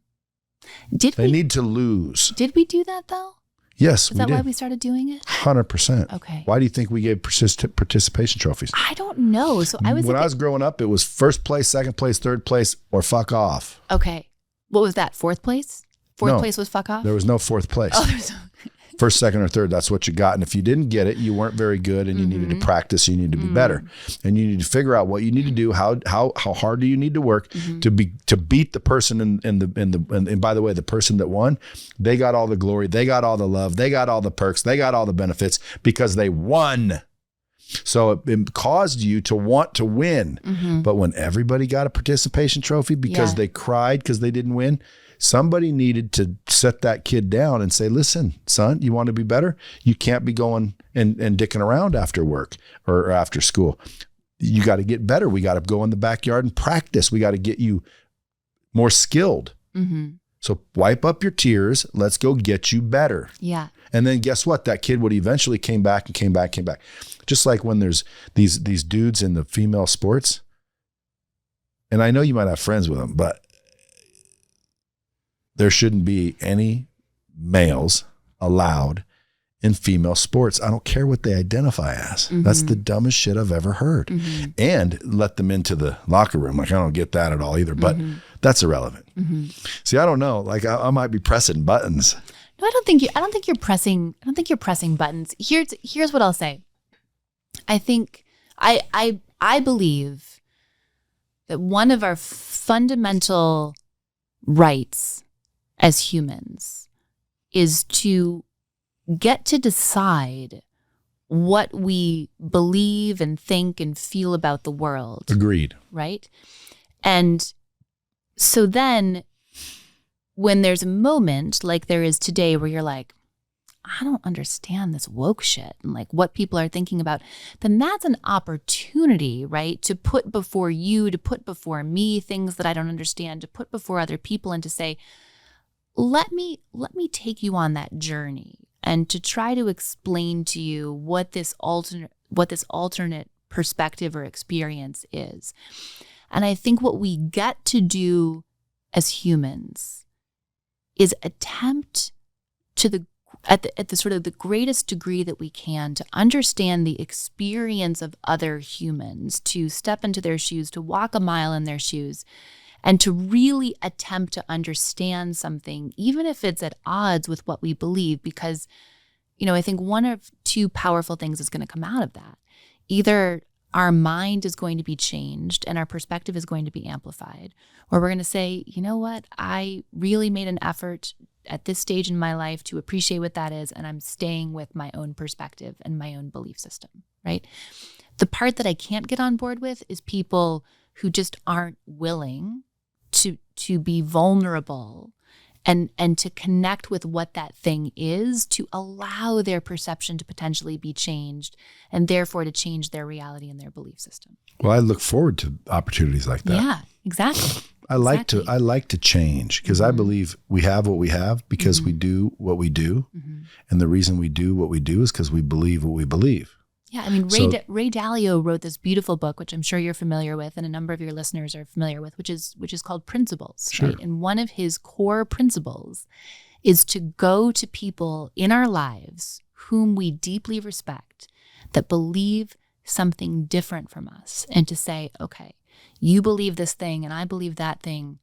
Speaker 2: They need to lose.
Speaker 1: Did we do that though?
Speaker 2: Yes,
Speaker 1: we did. Is that why we started doing it?
Speaker 2: 100%.
Speaker 1: Okay.
Speaker 2: Why do you think we gave participation trophies?
Speaker 1: I don't know. So I was
Speaker 2: growing up, it was first place, second place, third place, or fuck off.
Speaker 1: Okay. What was that? Fourth place? Fourth place was fuck off?
Speaker 2: There was no fourth place.
Speaker 1: Oh, there's no.
Speaker 2: First, second, or third, that's what you got. And if you didn't get it, you weren't very good and you needed to practice, you needed to be better. And you need to figure out what you need to do, how hard do you need to work to beat the person and by the way, the person that won, they got all the glory, they got all the love, they got all the perks, they got all the benefits because they won. So it caused you to want to win. Mm-hmm. But when everybody got a participation trophy because they cried because they didn't win, somebody needed to set that kid down and say, listen, son, you want to be better? You can't be going and dicking around after work or after school. You got to get better. We got to go in the backyard and practice. We got to get you more skilled. Mm-hmm. So wipe up your tears. Let's go get you better.
Speaker 1: Yeah.
Speaker 2: And then guess what? That kid would eventually came back. Just like when there's these dudes in the female sports. And I know you might have friends with them, but there shouldn't be any males allowed in female sports. I don't care what they identify as. Mm-hmm. That's the dumbest shit I've ever heard. Mm-hmm. And let them into the locker room. Like, I don't get that at all either, but that's irrelevant. Mm-hmm. See, I don't know. Like I might be pressing buttons.
Speaker 1: No, I don't think you're pressing buttons. Here's what I'll say. I think I believe that one of our fundamental rights as humans is to get to decide what we believe and think and feel about the world.
Speaker 2: Agreed.
Speaker 1: Right? And so then when there's a moment like there is today where you're like, I don't understand this woke shit and like what people are thinking about, then that's an opportunity, right? To put before you, to put before me things that I don't understand, to put before other people and to say, let me take you on that journey and to try to explain to you what this alternate perspective or experience is. And I think what we get to do as humans is attempt to at the sort of the greatest degree that we can to understand the experience of other humans, to step into their shoes, to walk a mile in their shoes, and to really attempt to understand something, even if it's at odds with what we believe, because, I think one of two powerful things is going to come out of that. Either our mind is going to be changed and our perspective is going to be amplified, or we're going to say, you know what, I really made an effort at this stage in my life to appreciate what that is, and I'm staying with my own perspective and my own belief system, right? The part that I can't get on board with is people who just aren't willing to be vulnerable and to connect with what that thing is, to allow their perception to potentially be changed and therefore to change their reality and their belief system.
Speaker 2: Well, I look forward to opportunities like that.
Speaker 1: Yeah, exactly.
Speaker 2: I like to change because I believe we have what we have because we do what we do. And the reason we do what we do is because we believe what we believe.
Speaker 1: Yeah, I mean, Ray Dalio wrote this beautiful book, which I'm sure you're familiar with and a number of your listeners are familiar with, which is called Principles.
Speaker 2: Sure.
Speaker 1: Right? And one of his core principles is to go to people in our lives whom we deeply respect that believe something different from us and to say, okay, you believe this thing and I believe that thing.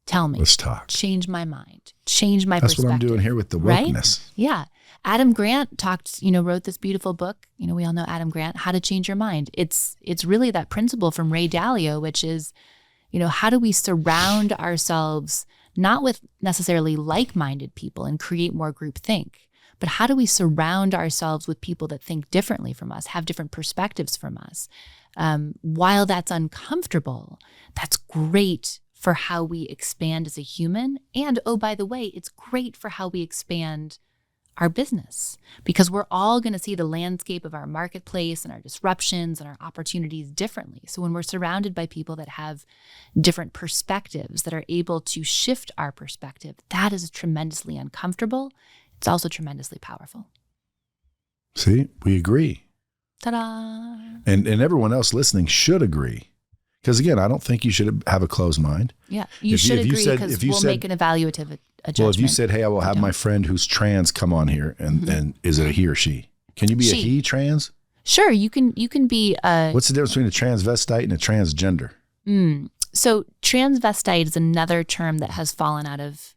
Speaker 1: Tell me.
Speaker 2: Let's talk.
Speaker 1: Change my mind. Change my
Speaker 2: That's
Speaker 1: perspective.
Speaker 2: what I'm doing here with the wokeness.
Speaker 1: Right? Yeah. Adam Grant wrote this beautiful book. We all know Adam Grant, How to Change Your Mind. It's really that principle from Ray Dalio, which is, how do we surround ourselves not with necessarily like-minded people and create more groupthink, but how do we surround ourselves with people that think differently from us, have different perspectives from us? While that's uncomfortable, that's great for how we expand as a human. And, oh, by the way, it's great for how we expand our business, because we're all going to see the landscape of our marketplace and our disruptions and our opportunities differently. So when we're surrounded by people that have different perspectives, that are able to shift our perspective, that is tremendously uncomfortable. It's also tremendously powerful.
Speaker 2: See, we agree.
Speaker 1: Ta-da!
Speaker 2: And everyone else listening should agree. Because again, I don't think you should have a closed mind.
Speaker 1: Yeah, you should agree because we'll make an evaluative a judgment.
Speaker 2: Well, if you said, hey, I will have my friend who's trans come on here, and is it a he or she? Can you be a he trans?
Speaker 1: Sure, you can be a...
Speaker 2: What's the difference between a transvestite and a transgender?
Speaker 1: So transvestite is another term that has fallen out of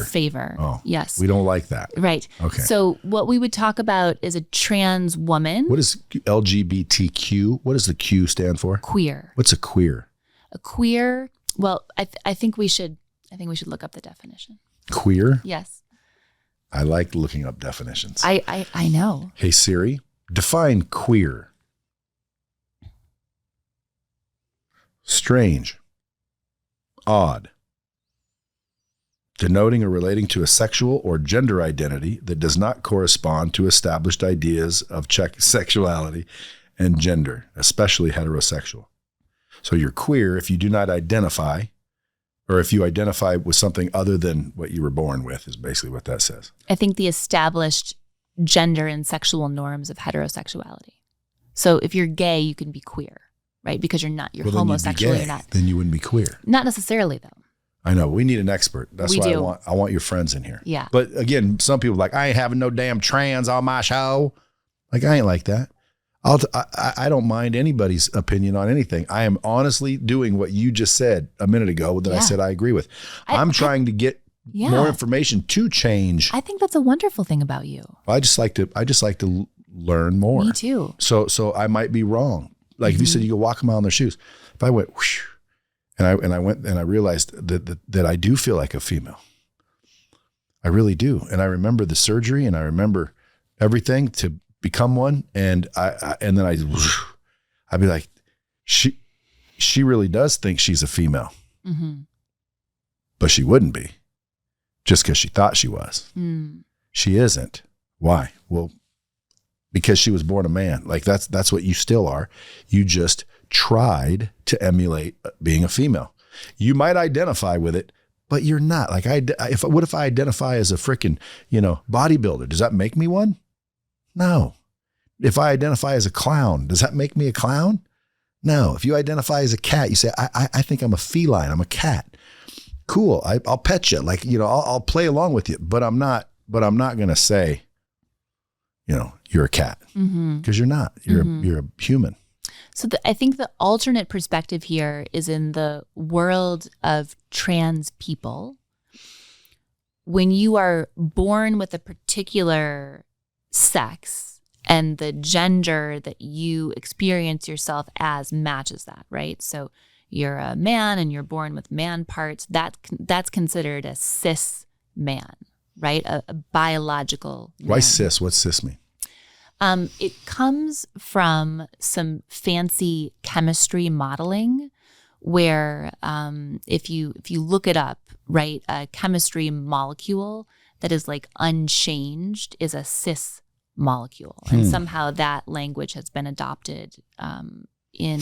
Speaker 1: favor.
Speaker 2: Oh,
Speaker 1: yes.
Speaker 2: We don't like that.
Speaker 1: Right.
Speaker 2: Okay.
Speaker 1: So what we would talk about is a trans woman.
Speaker 2: What is LGBTQ? What does the Q stand for?
Speaker 1: Queer.
Speaker 2: What's a queer?
Speaker 1: A queer. Well, I think we should look up the definition.
Speaker 2: Queer?
Speaker 1: Yes.
Speaker 2: I like looking up definitions.
Speaker 1: I know.
Speaker 2: Hey Siri, define queer. Strange. Odd. Denoting or relating to a sexual or gender identity that does not correspond to established ideas of sexuality and gender, especially heterosexual. So you're queer if you do not identify, or if you identify with something other than what you were born with, is basically what that says.
Speaker 1: I think the established gender and sexual norms of heterosexuality. So if you're gay, you can be queer, right? Because you're homosexual. You're not.
Speaker 2: Then you wouldn't be queer.
Speaker 1: Not necessarily, though.
Speaker 2: I know. We need an expert. That's
Speaker 1: we
Speaker 2: why
Speaker 1: do.
Speaker 2: I want your friends in here.
Speaker 1: Yeah.
Speaker 2: But again, some people are like, I ain't having no damn trans on my show. Like, I ain't like that. I don't mind anybody's opinion on anything. I am honestly doing what you just said a minute ago that I said I agree with. I'm trying to get more information to change.
Speaker 1: I think that's a wonderful thing about you.
Speaker 2: I just like to learn more.
Speaker 1: Me too.
Speaker 2: So I might be wrong. Like if you said you go walk a mile in their shoes, if I went whoosh, and I went and I realized that I do feel like a female. I really do. And I remember the surgery and I remember everything to become one. And I'd be like, she really does think she's a female. but she wouldn't be just because she thought she was. She isn't. Why? Well, because she was born a man. Like that's what you still are. You just tried to emulate being a female. You might identify with it, but you're not. Like what if I identify as a freaking, bodybuilder? Does that make me one? No. If I identify as a clown, does that make me a clown? No. If you identify as a cat, you say, I think I'm a feline. I'm a cat. Cool. I'll pet you. Like, I'll play along with you, but I'm not going to say, you're a cat, because you're not. You're a human.
Speaker 1: So I think the alternate perspective here is in the world of trans people. When you are born with a particular sex and the gender that you experience yourself as matches that, right? So you're a man and you're born with man parts. That's considered a cis man, right? A biological man.
Speaker 2: Why cis? What's cis mean?
Speaker 1: It comes from some fancy chemistry modeling where if you look it up, right, a chemistry molecule that is like unchanged is a cis molecule. And somehow that language has been adopted in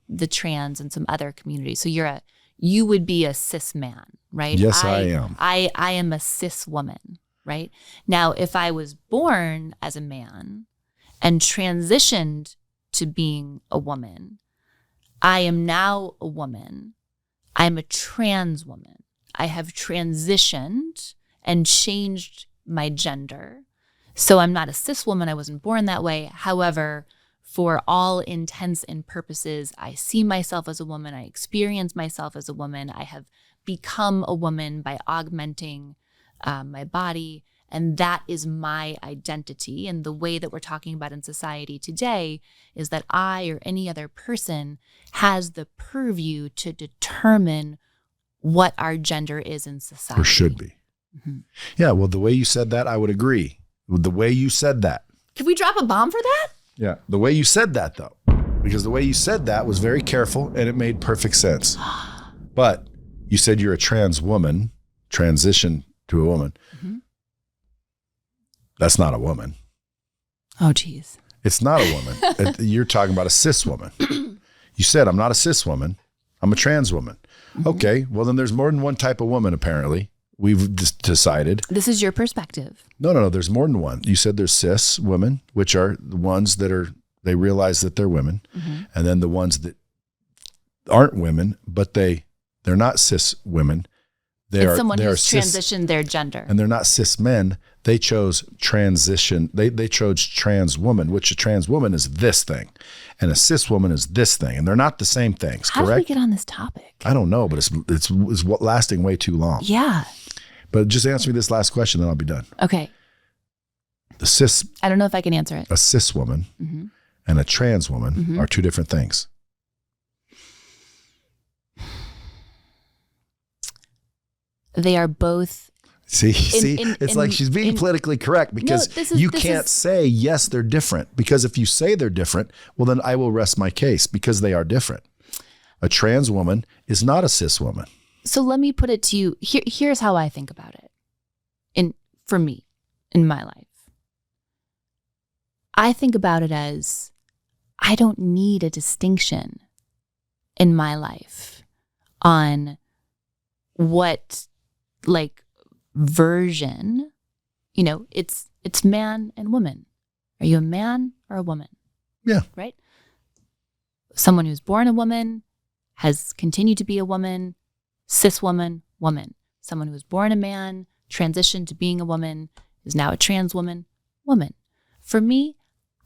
Speaker 1: the trans and some other communities. So you would be a cis man, right?
Speaker 2: Yes, I am.
Speaker 1: I am a cis woman. Right? Now, if I was born as a man and transitioned to being a woman, I am now a woman. I'm a trans woman. I have transitioned and changed my gender. So I'm not a cis woman. I wasn't born that way. However, for all intents and purposes, I see myself as a woman. I experience myself as a woman. I have become a woman by augmenting my body, and that is my identity. And the way that we're talking about in society today is that I or any other person has the purview to determine what our gender is in society.
Speaker 2: Or should be. Yeah, well, the way you said that, I would agree. The way you said that.
Speaker 1: Could we drop a bomb for that?
Speaker 2: Yeah, the way you said that, though, because the way you said that was very careful and it made perfect sense. But you said you're a trans woman, transition to a woman. That's not a woman.
Speaker 1: Oh, geez.
Speaker 2: It's not a woman. You're talking about a cis woman. You said, I'm not a cis woman. I'm a trans woman. Okay, well, then there's more than one type of woman, apparently. We've decided.
Speaker 1: This is your perspective.
Speaker 2: No. There's more than one. You said there's cis women, which are the ones that they realize that they're women. And then the ones that aren't women, but they're not cis women.
Speaker 1: It's someone who's transitioned their gender.
Speaker 2: And they're not cis men. They chose transition. They chose trans woman, which a trans woman is this thing. And a cis woman is this thing. And they're not the same things,
Speaker 1: How
Speaker 2: correct?
Speaker 1: How did we get on this topic?
Speaker 2: I don't know, but it's lasting way too long.
Speaker 1: Yeah.
Speaker 2: But just answer me this last question, then I'll be done.
Speaker 1: Okay.
Speaker 2: I
Speaker 1: don't know if I can answer it.
Speaker 2: A cis woman and a trans woman are two different things.
Speaker 1: They are both.
Speaker 2: It's like she's being politically correct because you can't say, yes, they're different. Because if you say they're different, well, then I will rest my case because they are different. A trans woman is not a cis woman.
Speaker 1: So let me put it to you. Here's how I think about it. For me, in my life, I think about it as I don't need a distinction in my life on what version, it's man and woman. Are you a man or a woman?
Speaker 2: Yeah.
Speaker 1: Right? Someone who's born a woman has continued to be a woman, cis woman, woman. Someone who was born a man, transitioned to being a woman, is now a trans woman, woman. For me,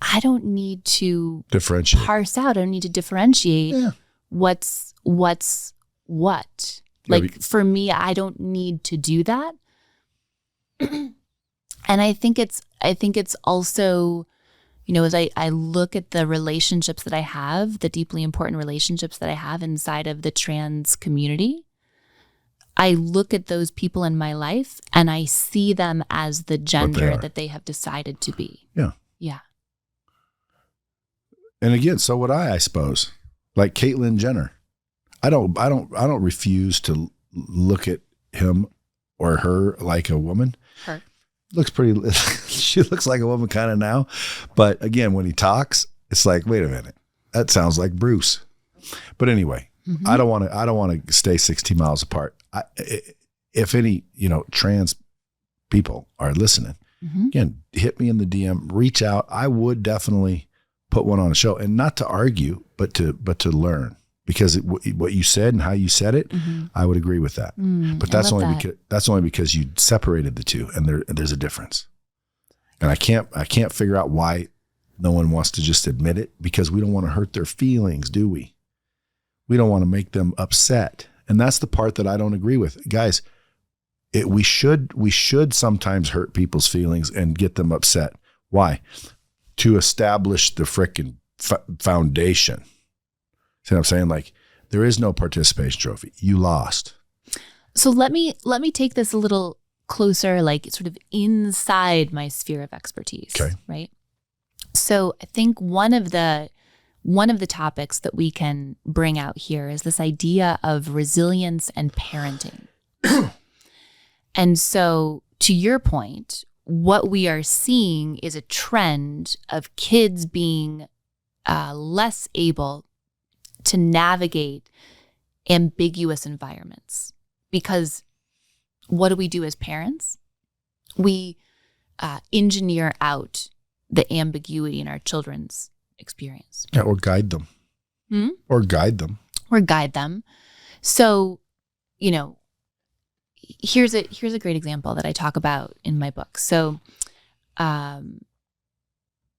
Speaker 1: I don't need to
Speaker 2: differentiate.
Speaker 1: Parse out. I don't need to differentiate what's what. For me, I don't need to do that. And I think it's also, as I look at the relationships that I have, the deeply important relationships that I have inside of the trans community, I look at those people in my life and I see them as the gender that they have decided to be.
Speaker 2: Yeah.
Speaker 1: Yeah.
Speaker 2: And again, so would I suppose. Like Caitlyn Jenner. I don't refuse to look at him or her like a woman.
Speaker 1: Her.
Speaker 2: Looks pretty, she looks like a woman kind of now. But again, when he talks, it's like, wait a minute, that sounds like Bruce. But anyway, I don't want to stay 16 miles apart. If any, trans people are listening, again, hit me in the DM, reach out. I would definitely put one on a show, and not to argue, but to learn, because what you said and how you said it, I would agree with that. But that's only because you separated the two, and there's a difference. And I can't figure out why no one wants to just admit it, because we don't want to hurt their feelings, do we? We don't want to make them upset. And that's the part that I don't agree with. Guys, we should sometimes hurt people's feelings and get them upset. Why? To establish the frickin' foundation. See what I'm saying? Like, there is no participation trophy. You lost.
Speaker 1: So let me take this a little closer, like sort of inside my sphere of expertise.
Speaker 2: Okay.
Speaker 1: Right. So I think one of the topics that we can bring out here is this idea of resilience and parenting. And so, to your point, what we are seeing is a trend of kids being less able to navigate ambiguous environments. Because what do we do as parents? We engineer out the ambiguity in our children's experience.
Speaker 2: Yeah, or guide them. Or guide them. So, here's a great example that I talk about in my book. So, I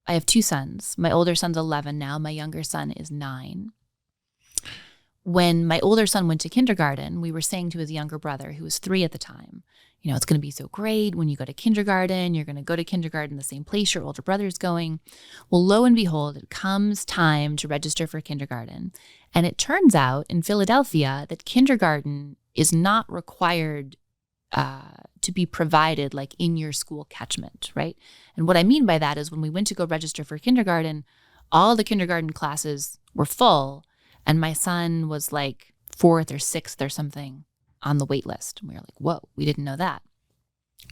Speaker 2: have two sons. My older son's 11 now. My younger son is 9. When my older son went to kindergarten, we were saying to his younger brother, who was 3 at the time, it's going to be so great when you go to kindergarten. You're going to go to kindergarten the same place your older brother's going. Well, lo and behold, it comes time to register for kindergarten. And it turns out in Philadelphia that kindergarten is not required to be provided like in your school catchment, right? And what I mean by that is when we went to go register for kindergarten, all the kindergarten classes were full, and my son was like 4th or 6th or something on the wait list. And we were like, whoa, we didn't know that.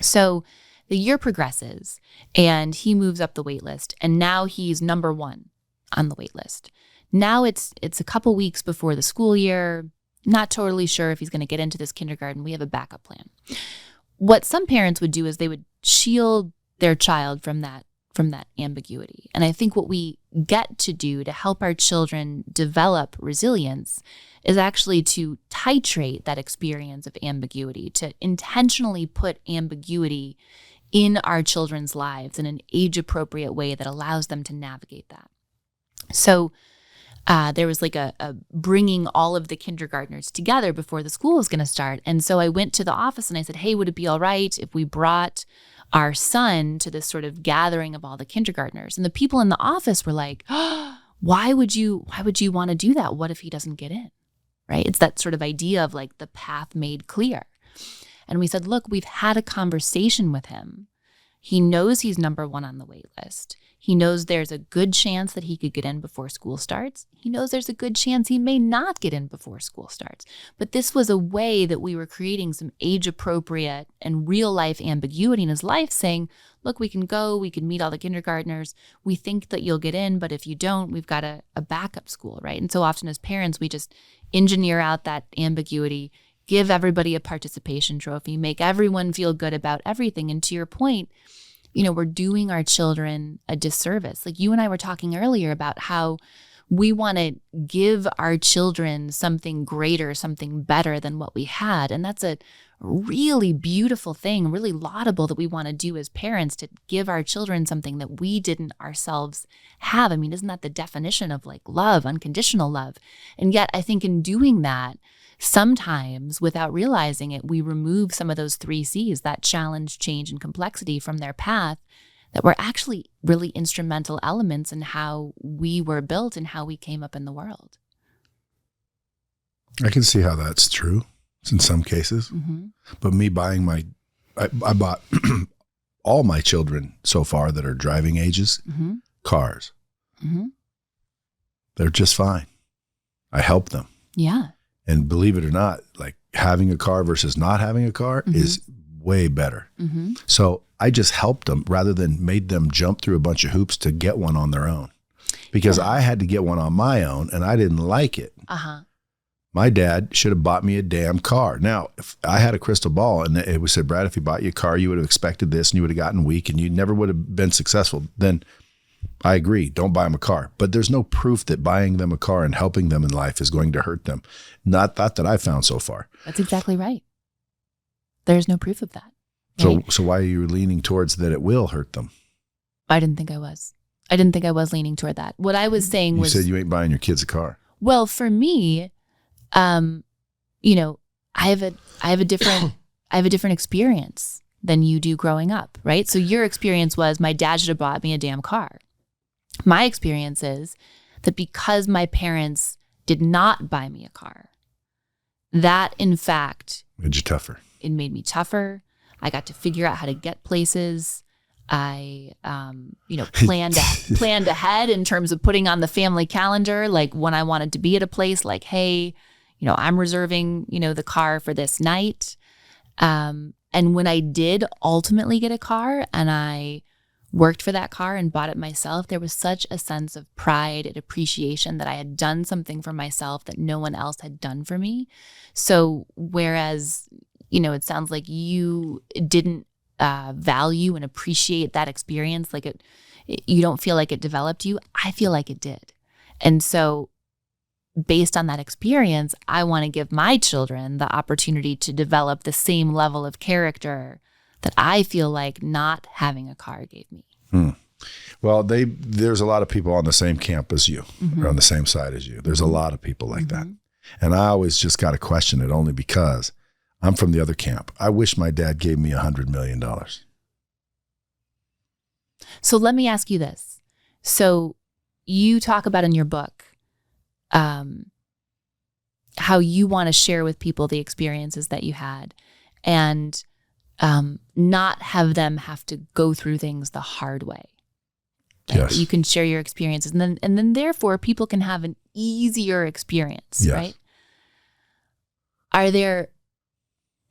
Speaker 2: So the year progresses, and he moves up the wait list, and now he's number 1 on the wait list. Now it's a couple weeks before the school year. Not totally sure if he's going to get into this kindergarten. We have a backup plan. What some parents would do is they would shield their child from that ambiguity. And I think what we get to do to help our children develop resilience is actually to titrate that experience of ambiguity, to intentionally put ambiguity in our children's lives in an age-appropriate way that allows them to navigate that. So there was like a bringing all of the kindergartners together before the school was going to start. And so I went to the office and I said, hey, would it be all right if we brought our son to this sort of gathering of all the kindergartners? And the people in the office were like, oh, why would you want to do that? What if he doesn't get in? Right? It's that sort of idea of like the path made clear. And we said, look, we've had a conversation with him. He knows he's number 1 on the wait list. He knows there's a good chance that he could get in before school starts. He knows there's a good chance he may not get in before school starts. But this was a way that we were creating some age-appropriate and real-life ambiguity in his life, saying, look, we can go, we can meet all the kindergartners. We think that you'll get in, but if you don't, we've got a backup school, right? And so often as parents, we just engineer out that ambiguity, give everybody a participation trophy, make everyone feel good about everything. And to your point, we're doing our children a disservice. Like you and I were talking earlier about how we want to give our children something greater, something better than what we had. And that's a really beautiful thing, really laudable that we want to do as parents, to give our children something that we didn't ourselves have. I mean, isn't that the definition of like love, unconditional love? And yet I think in doing that, sometimes without realizing it, we remove some of those 3 C's, that challenge, change, and complexity from their path, that were actually really instrumental elements in how we were built and how we came up in the world. I can see how that's true in some cases. But me buying I bought all my children so far that are driving ages, cars. They're just fine. I help them.
Speaker 1: Yeah.
Speaker 2: And believe it or not, like having a car versus not having a car is way better. So I just helped them rather than made them jump through a bunch of hoops to get one on their own, because I had to get one on my own and I didn't like it. My dad should have bought me a damn car. Now, if I had a crystal ball and it was said, Brad, if he bought you a car, you would have expected this and you would have gotten weak and you never would have been successful, then I agree. Don't buy them a car. But there's no proof that buying them a car and helping them in life is going to hurt them. Not that I found so far.
Speaker 1: That's exactly right. There's no proof of that.
Speaker 2: Right? So why are you leaning towards that it will hurt them?
Speaker 1: I didn't think I was. I didn't think I was leaning toward that. What I was saying was...
Speaker 2: You said you ain't buying your kids a car.
Speaker 1: Well, for me, you know, I have a different experience than you do growing up, right? So your experience was my dad should have bought me a damn car. My experience is that because my parents did not buy me a car, that in fact
Speaker 2: made you tougher.
Speaker 1: It made me tougher. I got to figure out how to get places. I, planned ahead in terms of putting on the family calendar, like when I wanted to be at a place, like, hey, I'm reserving, the car for this night. And when I did ultimately get a car and I worked for that car and bought it myself, there was such a sense of pride and appreciation that I had done something for myself that no one else had done for me. So whereas, it sounds like you didn't value and appreciate that experience, like you don't feel like it developed you, I feel like it did. And so based on that experience, I want to give my children the opportunity to develop the same level of character that I feel like not having a car gave me.
Speaker 2: Well, there's a lot of people on the same camp as you, or on the same side as you. There's a lot of people like that. And I always just got to question it only because I'm from the other camp. I wish my dad gave me $100 million.
Speaker 1: So let me ask you this. So you talk about in your book how you want to share with people the experiences that you had and not have them have to go through things the hard way. Right?
Speaker 2: Yes.
Speaker 1: You can share your experiences and then therefore people can have an easier experience, right? Are there,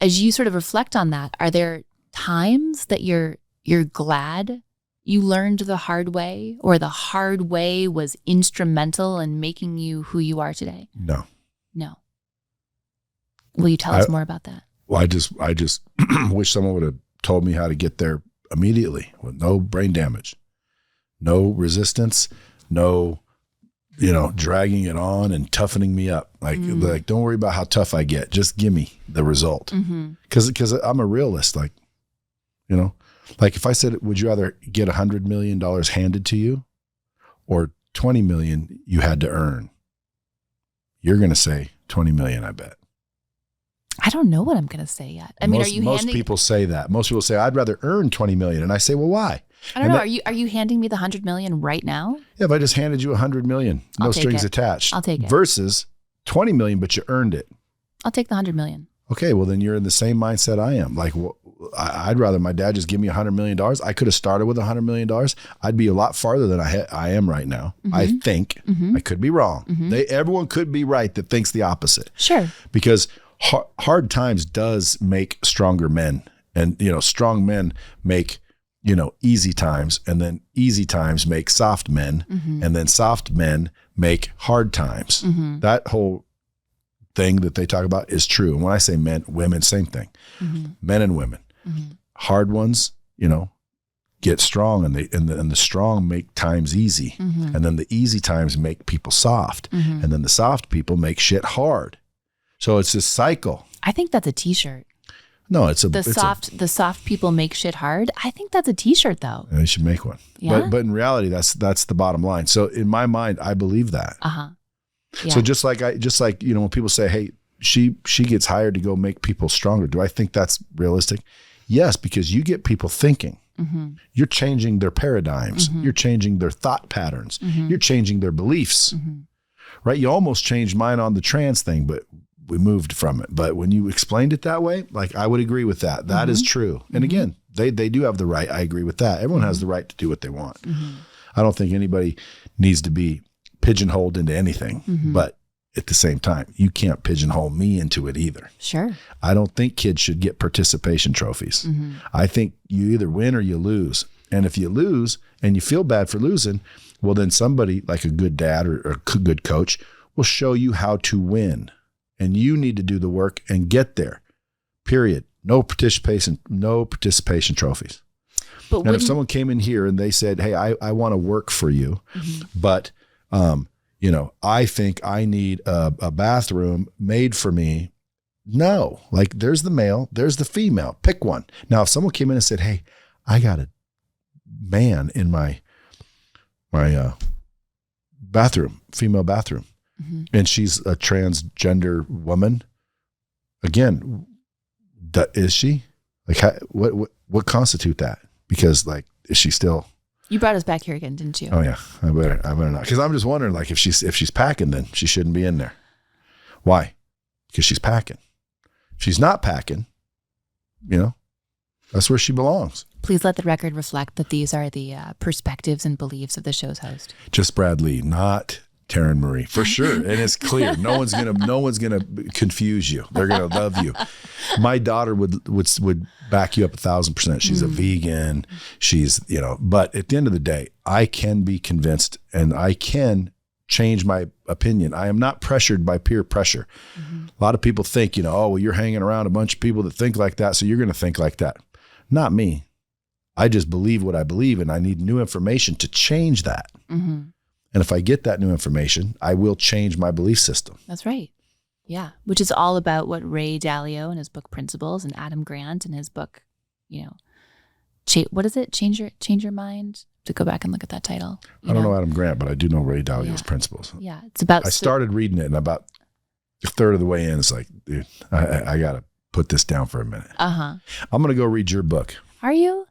Speaker 1: as you sort of reflect on that, are there times that you're glad you learned the hard way, or the hard way was instrumental in making you who you are today?
Speaker 2: No.
Speaker 1: Will you tell us more about that?
Speaker 2: Well, I just wish someone would have told me how to get there immediately with no brain damage, no resistance, no, dragging it on and toughening me up. Like, don't worry about how tough I get. Just give me the result. Because I'm a realist. Like, like if I said, would you rather get $100 million handed to you or 20 million you had to earn? You're going to say 20 million, I bet.
Speaker 1: I don't know what I'm going to say yet. I mean, are you
Speaker 2: most people say that. Most people say, I'd rather earn 20 million. And I say, well, why?
Speaker 1: I don't know. Are you handing me the 100 million right now?
Speaker 2: Yeah, if I just handed you 100 million, no strings attached.
Speaker 1: I'll take it.
Speaker 2: Versus 20 million, but you earned it.
Speaker 1: I'll take the 100 million. Okay,
Speaker 2: well, then you're in the same mindset I am. Like, I'd rather my dad just give me $100 million. I could have started with $100 million. I'd be a lot farther than I am right now. I think. I could be wrong. Everyone could be right that thinks the opposite.
Speaker 1: Sure.
Speaker 2: Because hard times does make stronger men. And, strong men make, easy times. And then easy times make soft men. And then soft men make hard times. That whole thing that they talk about is true. And when I say men, women, same thing. Men and women. Hard ones, get strong, and the strong make times easy. And then the easy times make people soft. And then the soft people make shit hard. So it's this cycle. I
Speaker 1: think that's a t-shirt.
Speaker 2: No,
Speaker 1: the soft people make shit hard. I think that's a t-shirt though.
Speaker 2: They should make one. Yeah? But in reality, that's the bottom line. So in my mind, I believe that. Yeah. So just like when people say, hey, she gets hired to go make people stronger. Do I think that's realistic? Yes, because you get people thinking. You're changing their paradigms. You're changing their thought patterns. You're changing their beliefs. Right? You almost changed mine on the trans thing, but we moved from it. But when you explained it that way, like I would agree with that. That is true. And again, they do have the right. I agree with that. Everyone has the right to do what they want. I don't think anybody needs to be pigeonholed into anything. But at the same time, you can't pigeonhole me into it either.
Speaker 1: Sure.
Speaker 2: I don't think kids should get participation trophies. I think you either win or you lose. And if you lose and you feel bad for losing, well, then somebody like a good dad or a good coach will show you how to win. And you need to do the work and get there. Period. No participation trophies.
Speaker 1: But
Speaker 2: and if someone came in here and they said, hey, I want to work for you, but I think I need a bathroom made for me. No, like there's the male, there's the female, pick one. Now, if someone came in and said, hey, I got a man in my bathroom, female bathroom, and she's a transgender woman, again, is she? Like, what constitute that? Because like, is she still?
Speaker 1: You brought us back here again, didn't you?
Speaker 2: Oh yeah, I better not. Because I'm just wondering, like, if she's packing, then she shouldn't be in there. Why? Because she's packing. If she's not packing, that's where she belongs.
Speaker 1: Please let the record reflect that these are the perspectives and beliefs of the show's host.
Speaker 2: Just Brad Lee, not Taryn Marie, for sure. And it's clear. No one's gonna confuse you. They're gonna love you. My daughter would back you up 1,000%. She's a vegan. She's, but at the end of the day, I can be convinced and I can change my opinion. I am not pressured by peer pressure. A lot of people think, oh, well, you're hanging around a bunch of people that think like that, so you're going to think like that. Not me. I just believe what I believe, and I need new information to change that. And if I get that new information, I will change my belief system.
Speaker 1: That's right. Yeah. Which is all about what Ray Dalio in his book Principles and Adam Grant in his book, what is it? Change Your Mind? To go back and look at that title.
Speaker 2: I don't know Adam Grant, but I do know Ray Dalio's Principles.
Speaker 1: Yeah. It's about.
Speaker 2: I started reading it, and about a third of the way in, it's like, dude, I got to put this down for a minute. I'm going to go read your book.
Speaker 1: Are you?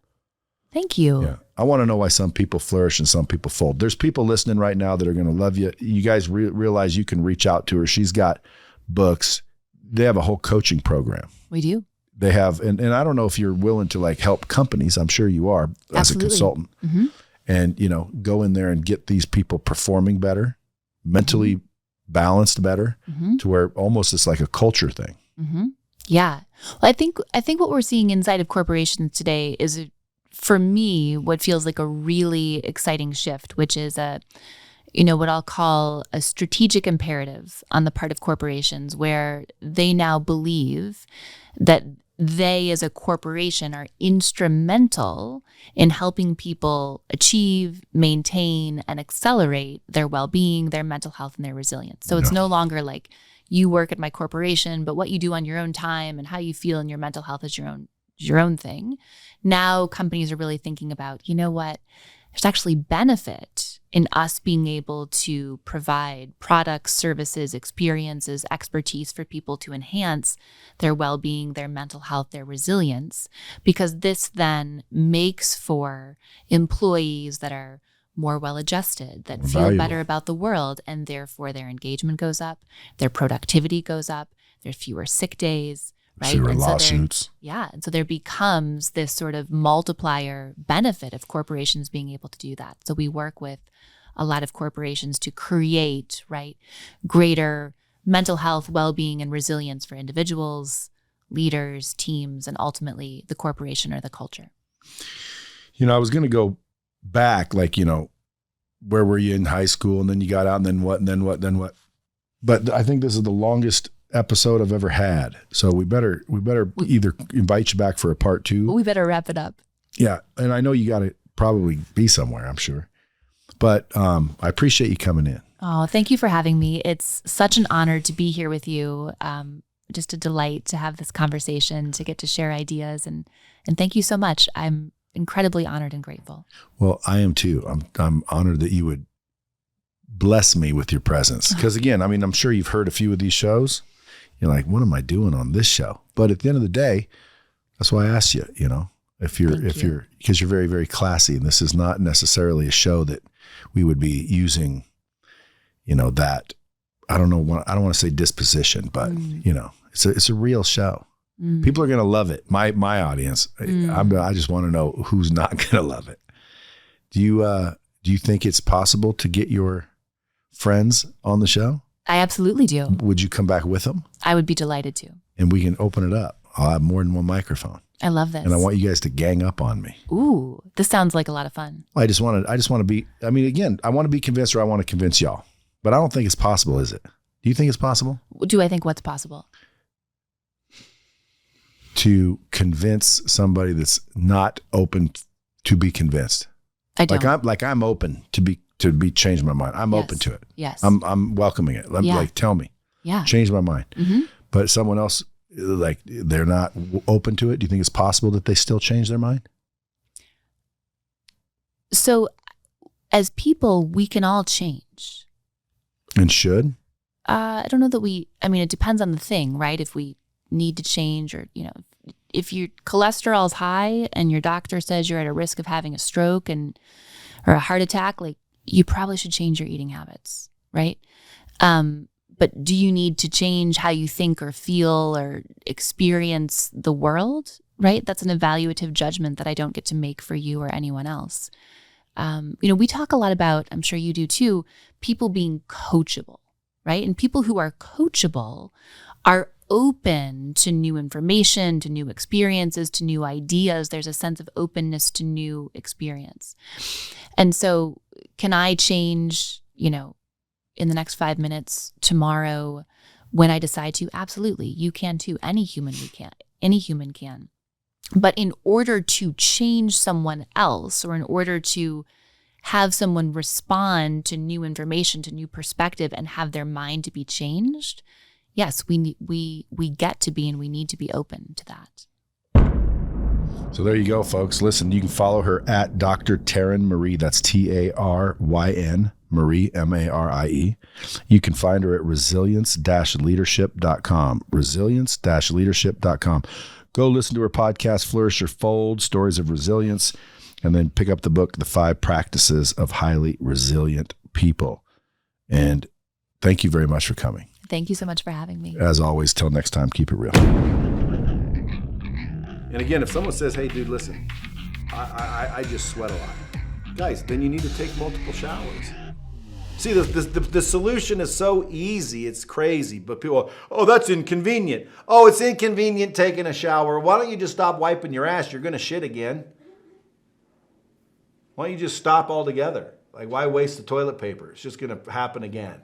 Speaker 1: Thank you.
Speaker 2: Yeah. I want to know why some people flourish and some people fold. There's people listening right now that are going to love you. You guys realize you can reach out to her. She's got books. They have a whole coaching program.
Speaker 1: We do.
Speaker 2: They have, and I don't know if you're willing to like help companies. I'm sure you are as a consultant. And, go in there and get these people performing better, mentally balanced better, to where almost it's like a culture thing.
Speaker 1: Yeah. Well, I think what we're seeing inside of corporations today is, for me, what feels like a really exciting shift, which is what I'll call a strategic imperative on the part of corporations, where they now believe that they as a corporation are instrumental in helping people achieve, maintain, and accelerate their well-being, their mental health, and their resilience. So it's no longer like you work at my corporation, but what you do on your own time and how you feel in your mental health is your own thing. Now companies are really thinking about, there's actually benefit in us being able to provide products, services, experiences, expertise for people to enhance their well-being, their mental health, their resilience, because this then makes for employees that are more well-adjusted, that feel better about the world, and therefore their engagement goes up, their productivity goes up, there's fewer sick days, right?
Speaker 2: Fewer lawsuits.
Speaker 1: And so there becomes this sort of multiplier benefit of corporations being able to do that. So we work with a lot of corporations to create, greater mental health, well-being, and resilience for individuals, leaders, teams, and ultimately the corporation or the culture.
Speaker 2: I was going to go back, where were you in high school, and then you got out, and then what, and then what, then what? But I think this is the longest episode I've ever had. So we better either invite you back for a part 2.
Speaker 1: We better wrap it up.
Speaker 2: Yeah. And I know you got to probably be somewhere, I'm sure. But I appreciate you coming in.
Speaker 1: Oh, thank you for having me. It's such an honor to be here with you. Just a delight to have this conversation, to get to share ideas. And thank you so much. I'm incredibly honored and grateful.
Speaker 2: Well, I am too. I'm honored that you would bless me with your presence. Because again, I'm sure you've heard a few of these shows. You're like, what am I doing on this show? But at the end of the day, that's why I asked you, because you're very, very classy. And this is not necessarily a show that we would be using, that, I don't want to say disposition, but it's a real show. People are going to love it. My audience, I just want to know who's not going to love it. Do you think it's possible to get your friends on the show?
Speaker 1: I absolutely do.
Speaker 2: Would you come back with them?
Speaker 1: I would be delighted to.
Speaker 2: And we can open it up. I'll have more than one microphone.
Speaker 1: I love this.
Speaker 2: And I want you guys to gang up on me.
Speaker 1: Ooh, this sounds like a lot of fun.
Speaker 2: I just want to be, I mean, again, I want to be convinced, or I want to convince y'all. But I don't think it's possible, is it? Do you think it's possible?
Speaker 1: Do I think what's possible?
Speaker 2: To convince somebody that's not open to be convinced.
Speaker 1: I don't.
Speaker 2: I'm open to be change my mind. I'm open to it.
Speaker 1: Yes.
Speaker 2: I'm welcoming it. Like, tell me.
Speaker 1: Yeah.
Speaker 2: Change my mind.
Speaker 1: Mm-hmm.
Speaker 2: But someone else, like, they're not open to it. Do you think it's possible that they still change their mind?
Speaker 1: So as people, we can all change.
Speaker 2: And should?
Speaker 1: I don't know that it depends on the thing, right? If we need to change, or, if your cholesterol's high and your doctor says you're at a risk of having a stroke or a heart attack, like, you probably should change your eating habits, right? But do you need to change how you think or feel or experience the world, right? That's an evaluative judgment that I don't get to make for you or anyone else. We talk a lot about, I'm sure you do too, people being coachable, right? And people who are coachable are open to new information, to new experiences, to new ideas. There's a sense of openness to new experience. And so can I change, in the next 5 minutes tomorrow when I decide to? Absolutely. You can too. Any human can. But in order to change someone else, or in order to have someone respond to new information, to new perspective, and have their mind to be changed, yes, we get to be, and we need to be open to that.
Speaker 2: So there you go, folks. Listen, you can follow her at Dr. Taryn Marie. That's Taryn Marie, Marie. You can find her at resilience-leadership.com. Resilience-leadership.com. Go listen to her podcast, Flourish or Fold, Stories of Resilience, and then pick up the book, The 5 Practices of Highly Resilient People. And thank you very much for coming.
Speaker 1: Thank you so much for having me.
Speaker 2: As always, till next time, keep it real.
Speaker 3: And again, if someone says, hey, dude, listen, I just sweat a lot. Guys, then you need to take multiple showers. See, the solution is so easy, it's crazy. But people are, oh, that's inconvenient. Oh, it's inconvenient taking a shower. Why don't you just stop wiping your ass? You're going to shit again. Why don't you just stop altogether? Like, why waste the toilet paper? It's just going to happen again.